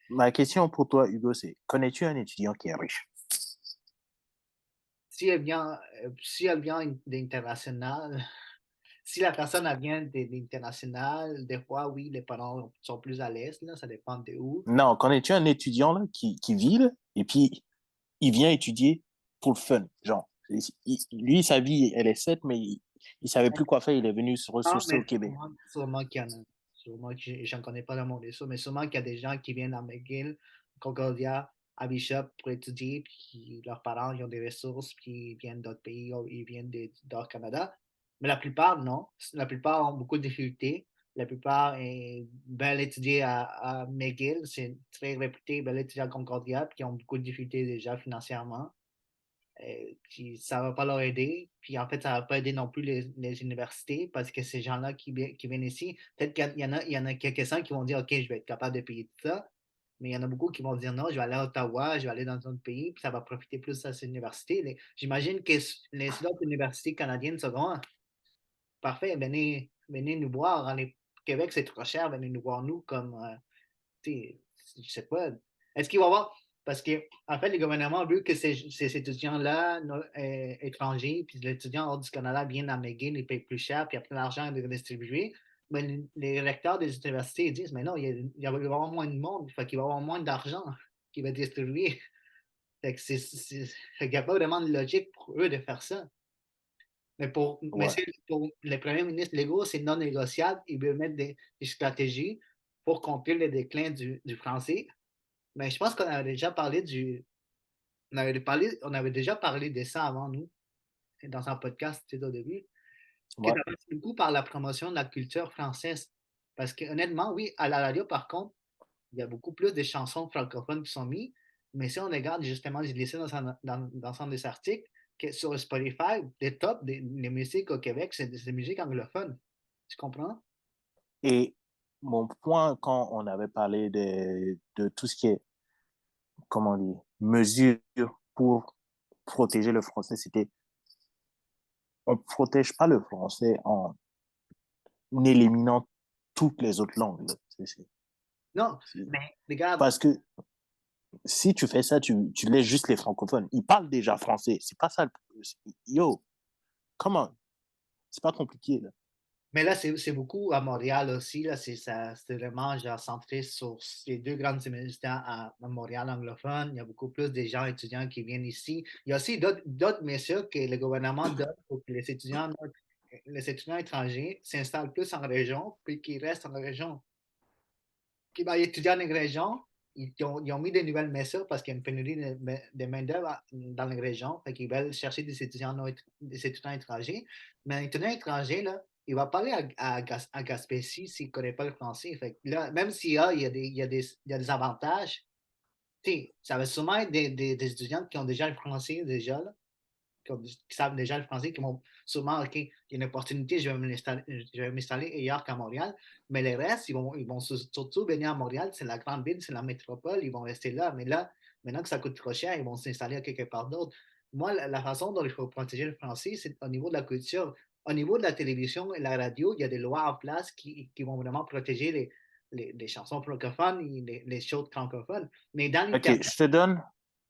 Ma question pour toi, Hugo, c'est, connais-tu un étudiant qui est riche? Si elle vient d'international, si la personne elle vient d'international, des fois, oui, les parents sont plus à l'aise, là, ça dépend de où. Non, connais-tu un étudiant là, qui vit là, et puis il vient étudier pour le fun, genre. Lui, sa vie, elle est faite, mais il savait plus quoi faire. Il est venu se Ah, ressourcer mais au Québec. sûrement qu'il y en a. Sûrement que j'en connais pas le monde des mais sûrement qu'il y a des gens qui viennent à McGill, Concordia, à Bishop pour étudier, puis leurs parents ils ont des ressources, puis ils viennent d'autres pays, ou ils viennent d'hors Canada. Mais la plupart, non. La plupart ont beaucoup de difficultés. La plupart veulent étudier à McGill, c'est très réputé, veulent étudier à Concordia, puis ils ont beaucoup de difficultés déjà financièrement. Puis ça va pas leur aider. Puis en fait, ça va pas aider non plus les universités parce que ces gens-là qui viennent ici, peut-être qu'il y en a quelques-uns qui vont dire, OK, je vais être capable de payer tout ça. Mais il y en a beaucoup qui vont dire non, je vais aller à Ottawa, je vais aller dans un autre pays, puis ça va profiter plus à ces universités. J'imagine que les autres universités canadiennes seront parfait, venez nous voir. Québec, c'est trop cher, venez nous voir nous comme je sais pas. Est-ce qu'il va y avoir. Parce que, en fait, le gouvernement veut que ces étudiants-là, étrangers, puis l'étudiant hors du Canada viennent à McGill, ils payent plus cher, puis après l'argent est redistribué. Mais les recteurs des universités ils disent, mais non, il va y avoir moins de monde, fait qu'il va y avoir moins d'argent qui va être distribué. Fait que il n'y a pas vraiment de logique pour eux de faire ça. Mais Ouais. pour les premiers ministres légaux, c'est non négociable. Ils veulent mettre des stratégies pour contrer le déclin du français. Mais je pense qu'on avait déjà parlé on avait déjà parlé de ça avant nous, dans un podcast, tu sais, au début, que Ouais. ça passe beaucoup par la promotion de la culture française. Parce que honnêtement, oui, à la radio, par contre, il y a beaucoup plus de chansons francophones qui sont mises. Mais si on regarde justement, j'ai laissé dans un des articles, que sur Spotify, les tops des musiques au Québec, c'est des musiques anglophones. Tu comprends? Et mon point, quand on avait parlé de tout ce qui est, comment dire, mesures pour protéger le français, c'était, on ne protège pas le français éliminant toutes les autres langues. Non, C'est- mais regarde, Parce que si tu fais ça, tu laisses juste les francophones. Ils parlent déjà français. C'est pas ça. Yo, comment? C'est pas compliqué, là. mais là, c'est beaucoup à Montréal aussi. Là, c'est vraiment genre, centré sur les deux grandes universités à Montréal anglophone. Il y a beaucoup plus de gens étudiants qui viennent ici. Il y a aussi d'autres mesures que le gouvernement donne pour que les étudiants étrangers s'installent plus en région, puis qu'ils restent en région. Qui va étudier en région, ils ont mis des nouvelles mesures parce qu'il y a une pénurie de main-d'œuvre dans les régions. Fait qu'ils veulent chercher des étudiants étrangers. Mais un étudiant étranger, là, il va parler à Gaspésie s'il ne connaît pas le français. Fait que là, même s'il y a, il y a des avantages, ça va sûrement être des étudiants qui ont déjà le français déjà, là, qui savent déjà le français, qui vont sûrement, OK, il y a une opportunité, je vais m'installer ailleurs qu'à Montréal. Mais les restes, ils vont surtout venir à Montréal, c'est la grande ville, c'est la métropole, ils vont rester là. Mais là, maintenant que ça coûte trop cher, ils vont s'installer à quelque part d'autre. Moi, la façon dont il faut protéger le français, c'est au niveau de la culture. Au niveau de la télévision et la radio, il y a des lois en place qui vont vraiment protéger les chansons francophones et les shows francophones. Mais dans OK, l'Internet, je te donne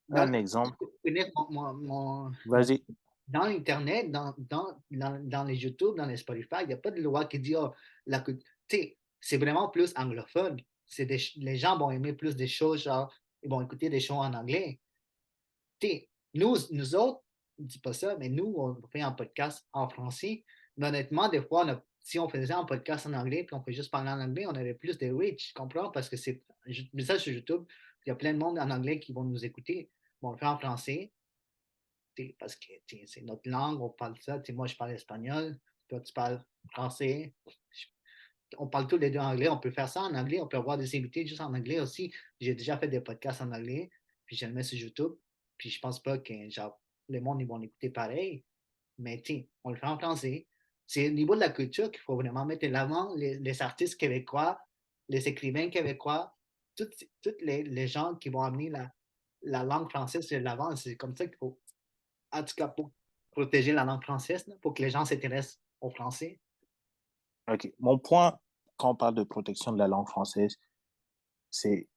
dans, un exemple. finir Vas-y. dans l'Internet, dans les YouTube, dans les Spotify, il n'y a pas de loi qui dit, oh, c'est vraiment plus anglophone. Les gens vont aimer plus des choses, genre, ils vont écouter des choses en anglais. Nous autres, on ne dit pas ça, mais nous, on fait un podcast en français. Mais honnêtement, des fois, si on faisait un podcast en anglais, puis on fait juste parler en anglais, on aurait plus de reach, tu comprends? Parce que mais ça sur YouTube, il y a plein de monde en anglais qui vont nous écouter. Bon, on le fait en français, parce que c'est notre langue, on parle ça. Moi, je parle espagnol, toi, tu parles français. On parle tous les deux anglais, on peut faire ça en anglais, on peut avoir des invités juste en anglais aussi. J'ai déjà fait des podcasts en anglais, puis je le mets sur YouTube, puis je pense pas que genre, le monde ils vont l'écouter pareil, mais on le fait en français. C'est au niveau de la culture qu'il faut vraiment mettre de l'avant les artistes québécois, les écrivains québécois, tous les gens qui vont amener la langue française de l'avant. C'est comme ça qu'il faut en tout cas pour protéger la langue française, là, pour que les gens s'intéressent au français. OK. Mon point, quand on parle de protection de la langue française, c'est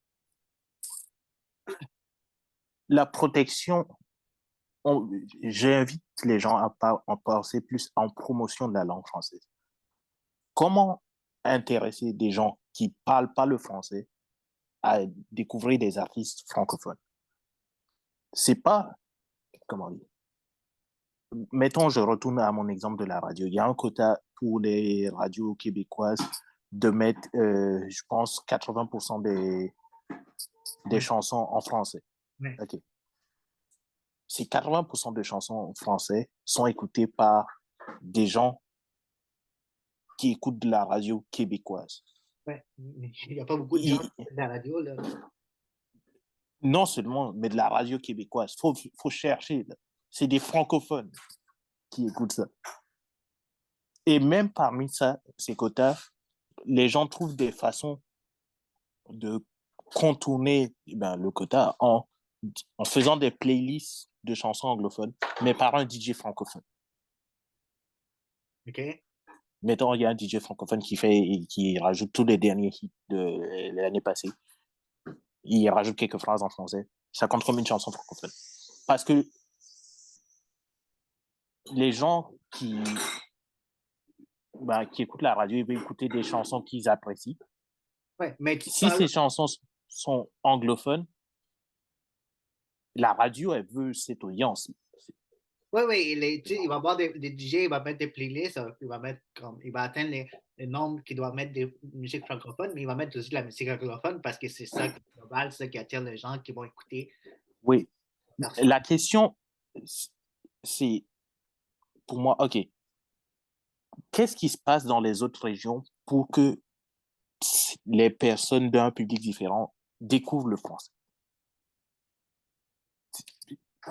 la protection. J'invite les gens à penser plus en promotion de la langue française. Comment intéresser des gens qui parlent pas le français à découvrir des artistes francophones? C'est pas, comment dire, mettons, je retourne à mon exemple de la radio. Il y a un quota pour les radios québécoises de mettre, je pense, 80% des Ouais, chansons en français. ouais. OK. Ces 80% de chansons en français sont écoutées par des gens qui écoutent de la radio québécoise. Ouais. Il n'y a pas beaucoup de gens Ils, qui écoutent la radio, là. non seulement, mais de la radio québécoise. Faut chercher. C'est des francophones qui écoutent ça. Et même parmi ça, ces quotas, les gens trouvent des façons de contourner le quota en faisant des playlists de chansons anglophones, mais par un DJ francophone. OK? Mettons, il y a un DJ francophone qui rajoute tous les derniers hits de l'année passée. Il rajoute quelques phrases en français. Ça compte comme une chanson francophone. Parce que les gens qui écoutent la radio, ils veulent écouter des chansons qu'ils apprécient. Ouais, mais tu Si parles. ces chansons sont anglophones, la radio, elle veut cette audience. Oui, oui, il va avoir des DJ, il va mettre des playlists, il va atteindre les nombres qu'il doit mettre des musiques francophones, mais il va mettre aussi de la musique anglophone parce que c'est ça qui est global, c'est ça qui attire les gens qui vont écouter. Oui. Merci. La question, c'est pour moi, OK, qu'est-ce qui se passe dans les autres régions pour que les personnes d'un public différent découvrent le français?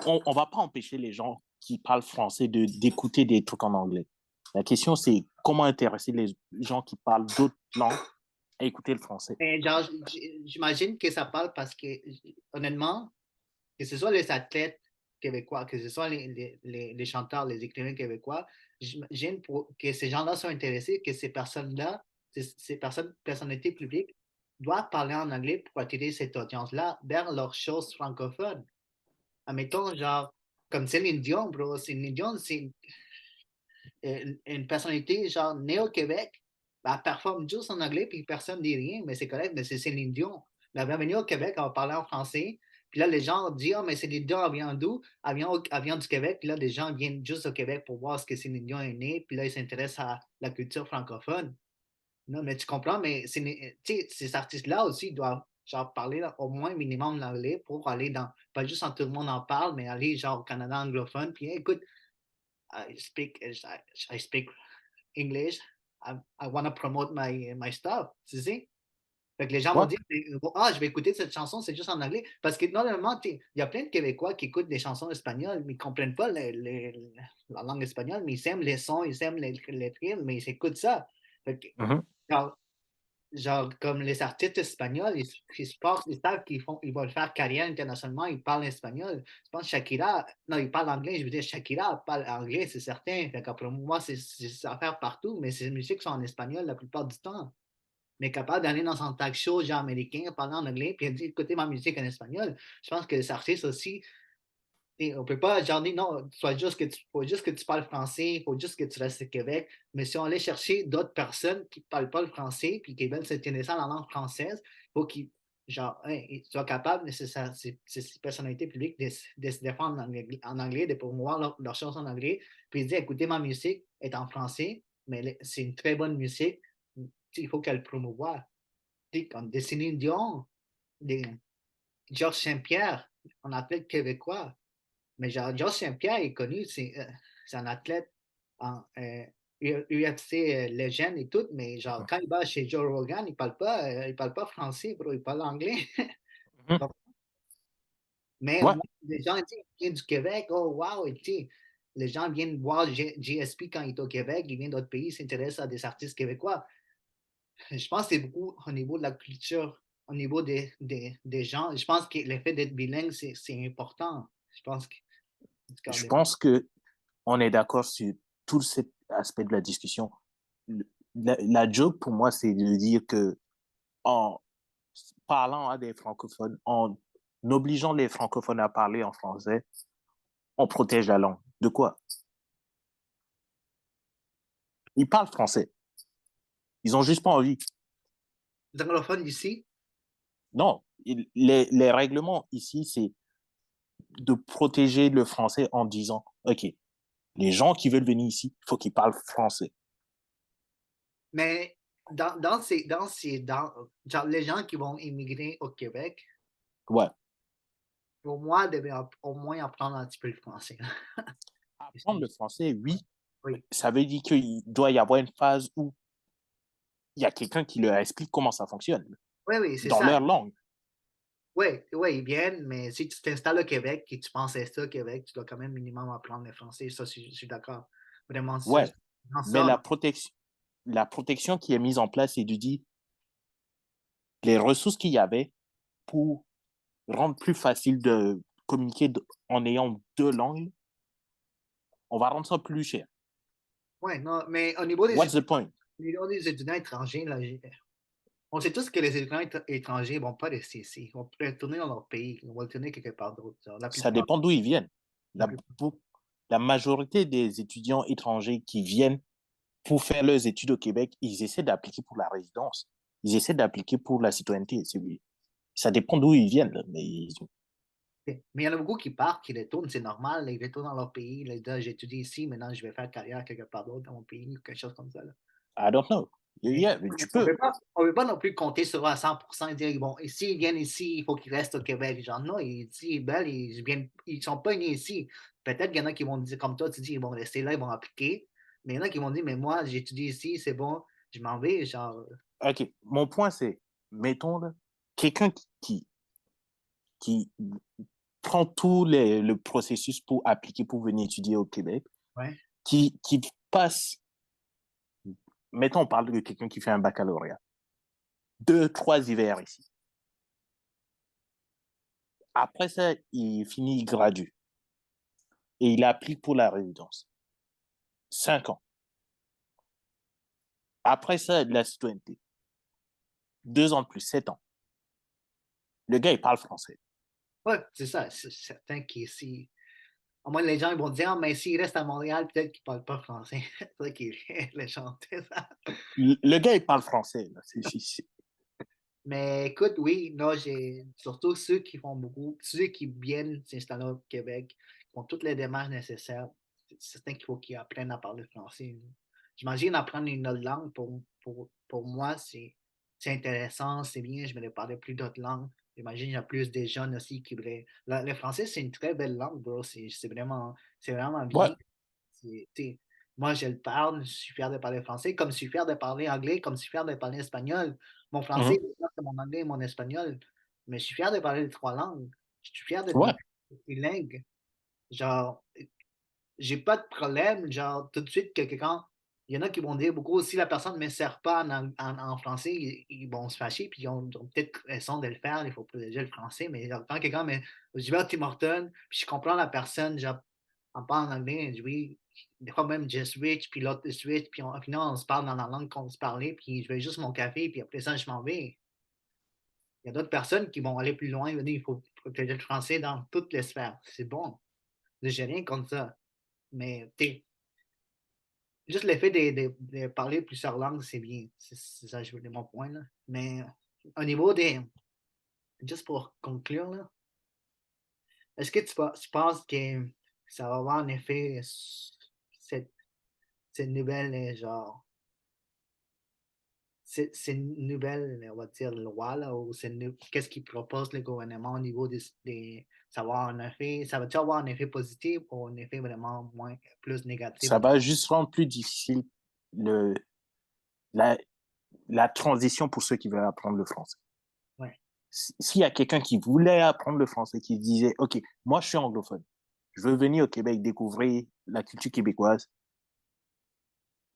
On ne va pas empêcher les gens qui parlent français d'écouter des trucs en anglais. La question, c'est comment intéresser les gens qui parlent d'autres langues à écouter le français. Et genre, j'imagine que ça parle parce que, honnêtement, que ce soit les athlètes québécois, que ce soit les chanteurs, les écrivains québécois, j'imagine que ces gens-là sont intéressés, que ces personnes-là, personnalités publiques, doivent parler en anglais pour attirer cette audience-là vers leurs choses francophones. Admettons, genre, comme Céline Dion, bro. Céline Dion, c'est une personnalité, genre, née au Québec. Ben, elle performe juste en anglais, puis personne ne dit rien, mais c'est correct, mais c'est Céline Dion. Mais elle va venir au Québec, elle va parler en français. Puis là, les gens disent, ah, mais Céline Dion, elle vient d'où? Elle vient du Québec. Puis là, les gens viennent juste au Québec pour voir ce que Céline Dion est née. Puis là, ils s'intéressent à la culture francophone. Non, mais tu comprends, mais tu sais, ces artistes-là aussi doivent genre parler au moins minimum l'anglais pour aller dans, pas juste quand tout le monde en parle, mais aller genre au Canada anglophone, puis hey, écoute, I speak English, I want to promote my stuff, tu sais? Fait que les gens vont Ouais. dire, ah, je vais écouter cette chanson, c'est juste en anglais. Parce que normalement, il y a plein de Québécois qui écoutent des chansons espagnoles, mais ils ne comprennent pas la langue espagnole, mais ils aiment les sons, ils aiment les rythmes, mais ils écoutent ça. Fait que, Mhm. genre, comme les artistes espagnols, ils savent ils vont faire carrière internationalement, ils parlent espagnol. Je pense Shakira, non, ils parlent anglais, je veux dire, Shakira parle anglais, c'est certain. Fait qu'après moi, c'est à faire partout, mais ces musiques sont en espagnol la plupart du temps. Mais capable d'aller dans un talk show genre américain, parler en anglais, puis dire, écoutez ma musique en espagnol. Je pense que les artistes aussi, et on peut pas genre dire non, faut juste que tu parles français, il faut juste que tu restes au Québec. Mais si on allait chercher d'autres personnes qui ne parlent pas le français puis qui veulent s'intéresser à la langue française, il faut qu'ils genre, hein, ils soient capables, de ces personnalités publiques, de se défendre en anglais, de promouvoir leurs choses en anglais, puis de dire écoutez, ma musique est en français, mais c'est une très bonne musique, il faut qu'elle promouvoie. Comme des Céline Dion, des Georges Saint-Pierre, on appelle québécois. Mais genre, Georges Saint-Pierre est connu, c'est un athlète en UFC légende et tout, mais genre, quand il va chez Joe Rogan, il parle pas français, bro, il parle anglais. Mhm. Mais au Ouais. moins, les gens disent, il vient du Québec, oh wow, et tu sais, les gens viennent voir GSP quand il est au Québec, ils viennent d'autres pays, ils s'intéressent à des artistes québécois. Je pense que c'est beaucoup au niveau de la culture, au niveau des gens. Je pense que l'effet d'être bilingue, c'est important. Je pense que, Je pense que on est d'accord sur tout cet aspect de la discussion. La joke pour moi, c'est de dire que en parlant à des francophones, en obligeant les francophones à parler en français, on protège la langue. De quoi? Ils parlent français. Ils ont juste pas envie. les anglophones ici, Non, les règlements ici, c'est de protéger le français en disant, OK, les gens qui veulent venir ici, il faut qu'ils parlent français. mais genre, les gens qui vont immigrer au Québec, Ouais. pour moi, devraient au moins apprendre un petit peu le français. Apprendre le français, oui, Oui, ça veut dire qu'il doit y avoir une phase où il y a quelqu'un qui leur explique comment ça fonctionne oui, oui, c'est dans ça. leur langue. Oui, oui, ils viennent, mais si tu t'installes au Québec et tu penses ça au Québec, tu dois quand même minimum apprendre le français. Ça, je suis d'accord. Vraiment, Ouais, dans mais ça, la protection qui est mise en place, c'est de dire les ressources qu'il y avait pour rendre plus facile de communiquer en ayant deux langues, on va rendre ça plus cher. ouais, non, mais What's the point? au niveau des étudiants étrangers, là, on sait tous que les étudiants étrangers ne vont pas rester ici. Ils vont retourner dans leur pays. Ils vont retourner quelque part d'autre. La Ça plupart, dépend d'où ils viennent. la La, plupart. la majorité des étudiants étrangers qui viennent pour faire leurs études au Québec, ils essaient d'appliquer pour la résidence. Ils essaient d'appliquer pour la citoyenneté. Ça dépend d'où ils viennent. Mais il y en a beaucoup qui partent, qui retournent, c'est normal. Ils retournent dans leur pays. Là, ils disent, j'ai étudié ici, maintenant je vais faire carrière quelque part d'autre dans mon pays ou quelque chose comme ça. Là. I don't know. Mais Yeah, mais tu on peux. ne peut pas non plus compter sur eux à 100% et dire, bon, s'ils viennent ici, il faut qu'ils restent au Québec. Genre, non, ils sont pas nés ici. Peut-être qu'il y en a qui vont dire, comme toi, tu dis, ils vont rester là, ils vont appliquer. Mais il y en a qui vont dire, mais moi, j'ai étudié ici, c'est bon, je m'en vais. Genre, OK. Mon point, c'est, mettons, là, quelqu'un qui prend le processus pour appliquer pour venir étudier au Québec, ouais, qui passe, mettons, on parle de quelqu'un qui fait un baccalauréat, 2, 3 hivers ici. Après ça, il finit, il gradue et il applique pour la résidence. 5 ans. Après ça, de la citoyenneté. 2 ans de plus, 7 ans. Le gars, il parle français. Ouais, c'est ça. C'est certain qu'ici, au moins les gens ils vont dire, ah, mais s'il reste à Montréal, peut-être qu'il ne parle pas français. C'est ça qui est le chanter, ça. Le gars, il parle français. Là. Mais écoute, oui, non, j'ai surtout ceux qui font beaucoup, ceux qui viennent s'installer au Québec, qui font toutes les démarches nécessaires. C'est certain qu'il faut qu'ils apprennent à parler français. J'imagine apprendre une autre langue pour moi, c'est intéressant, c'est bien, je vais parler plus d'autres langues. J'imagine qu'il y a plus de jeunes aussi qui voudraient. Le français, c'est une très belle langue, bro. C'est vraiment bien. Ouais. T'sais, moi, je le parle, je suis fier de parler français, comme je suis fier de parler anglais, comme je suis fier de parler espagnol. Mon français Mhm. est meilleur que mon anglais et mon espagnol, mais je suis fier de parler les trois langues. Je suis fier d'être Ouais. bilingue. Genre, j'ai pas de problème, genre, tout de suite, que quelqu'un, il y en a qui vont dire beaucoup, si la personne ne me sert pas en français, ils vont se fâcher, puis ils ont peut-être raison de le faire, il faut protéger le français, mais genre, quand quelqu'un me, je vais à Tim Hortons, puis je comprends la personne, genre, on parle en anglais, je dis oui, des fois même je switch, puis l'autre switch, puis finalement on se parle dans la langue qu'on se parlait, puis je vais juste mon café, puis après ça, je m'en vais. Il y a d'autres personnes qui vont aller plus loin, ils vont dire, il faut protéger le français dans toutes les sphères. C'est bon. J'ai rien contre ça. Mais juste l'effet de parler plusieurs langues, c'est bien. C'est ça, je veux dire mon point, là. Mais au niveau des. Juste pour conclure, là, est-ce que tu penses que ça va avoir un effet cette, cette nouvelle, genre. C'est une nouvelle, on va dire, loi, là, ou qu'est-ce qu'il propose le gouvernement au niveau ça va avoir un effet, ça va-tu avoir un effet positif ou un effet vraiment moins, plus négatif? Ça va juste rendre plus difficile le, la, la transition pour ceux qui veulent apprendre le français. Ouais. S'il y a quelqu'un qui voulait apprendre le français, qui disait, OK, moi je suis anglophone, je veux venir au Québec découvrir la culture québécoise.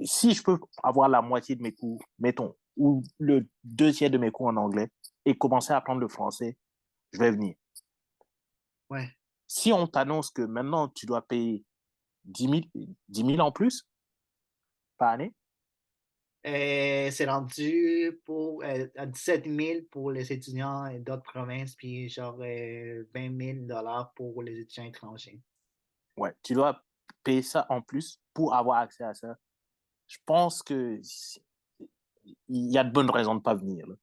Si je peux avoir la moitié de mes cours, mettons, ou le 2 tiers de mes cours en anglais, et commencer à apprendre le français, je vais venir. Ouais. Si on t'annonce que maintenant tu dois payer 10 000 en plus par année, C'est rendu à 17 000 pour les étudiants d'autres provinces, puis genre 20 000 $ pour les étudiants étrangers. ouais, tu dois payer ça en plus pour avoir accès à ça. Je pense que il y a de bonnes raisons de ne pas venir. Là.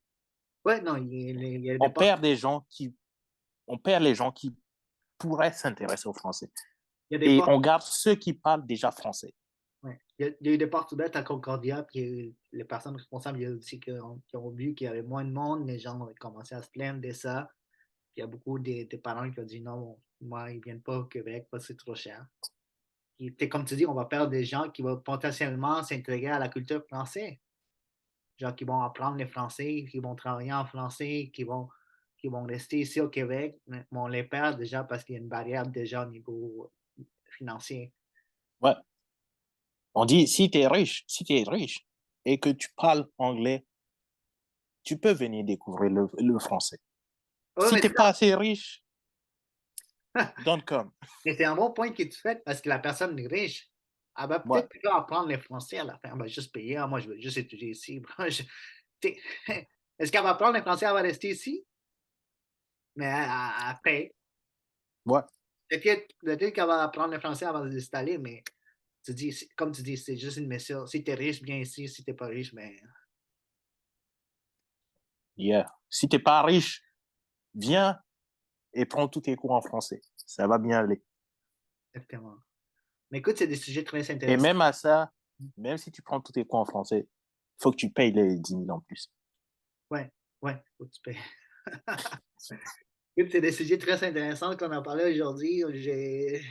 Ouais, non, il y a des On portes, perd des gens qui, on perd les gens qui pourraient s'intéresser au français. il y a des Et portes, on garde ceux qui parlent déjà français. ouais. Il y a eu des portes ouvertes à Concordia, puis il y a eu les personnes responsables, il y a aussi qui ont vu qu'il y avait moins de monde, les gens ont commencé à se plaindre de ça. Puis il y a beaucoup de parents qui ont dit non, moi, ils ne viennent pas au Québec parce que c'est trop cher. Puis, comme tu dis, on va perdre des gens qui vont potentiellement s'intégrer à la culture française. Genre qui vont apprendre le français, qui vont travailler en français, qui vont rester ici au Québec, mais on les perd déjà parce qu'il y a une barrière déjà au niveau financier. Ouais. On dit, si tu es riche et que tu parles anglais, tu peux venir découvrir le français. Oui, Si mais tu n'es pas assez riche, don't come. c'est un bon point que tu fais parce que la personne est riche. Elle va Ouais. peut-être pas apprendre le français à la fin. Elle va juste payer. Ah, moi, je veux juste étudier ici. Est-ce qu'elle va apprendre le français? Elle va rester ici? Mais après, Ouais. peut-être qu'elle va apprendre le français avant de s'installer, mais comme tu dis, c'est juste une mission. Si tu es riche, viens ici. Si tu n'es pas riche, mais Yeah. Si tu n'es pas riche, viens et prends tous tes cours en français. Ça va bien aller. exactement. Mais écoute, c'est des sujets très Et intéressants. même à ça, même si tu prends tous tes cours en français, il faut que tu payes les 10 000 en plus. Ouais, ouais, faut que tu payes. Écoute, c'est des sujets très intéressants qu'on a parlé aujourd'hui. J'ai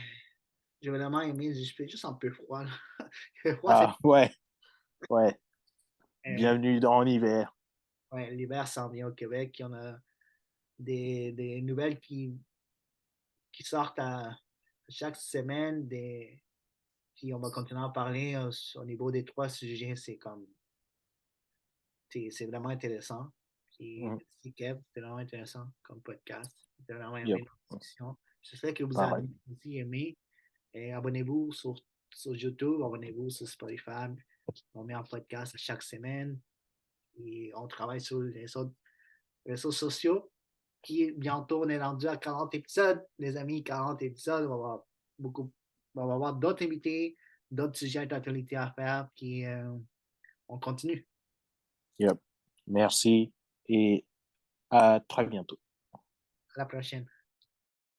vraiment aimé. Je fais juste un peu froid, là. Il fait froid, Ah, ouais, ouais. euh, Bienvenue en hiver. ouais, l'hiver s'en vient au Québec. On a des nouvelles qui sortent chaque semaine. Puis on va continuer à parler au niveau des trois sujets. C'est vraiment intéressant. Puis Mhm. merci Kev, c'était vraiment intéressant comme podcast. J'ai vraiment aimé Yep. la discussion. J'espère que vous avez Pareil. aussi aimé. Et abonnez-vous sur sur YouTube, abonnez-vous sur Spotify. On met un podcast chaque semaine et on travaille sur les autres réseaux sociaux. Qui bientôt, on est rendu à 40 épisodes. Les amis, 40 épisodes, on va avoir d'autres invités, d'autres sujets d'actualité à faire, puis on continue. Yep. Merci et à très bientôt. À la prochaine.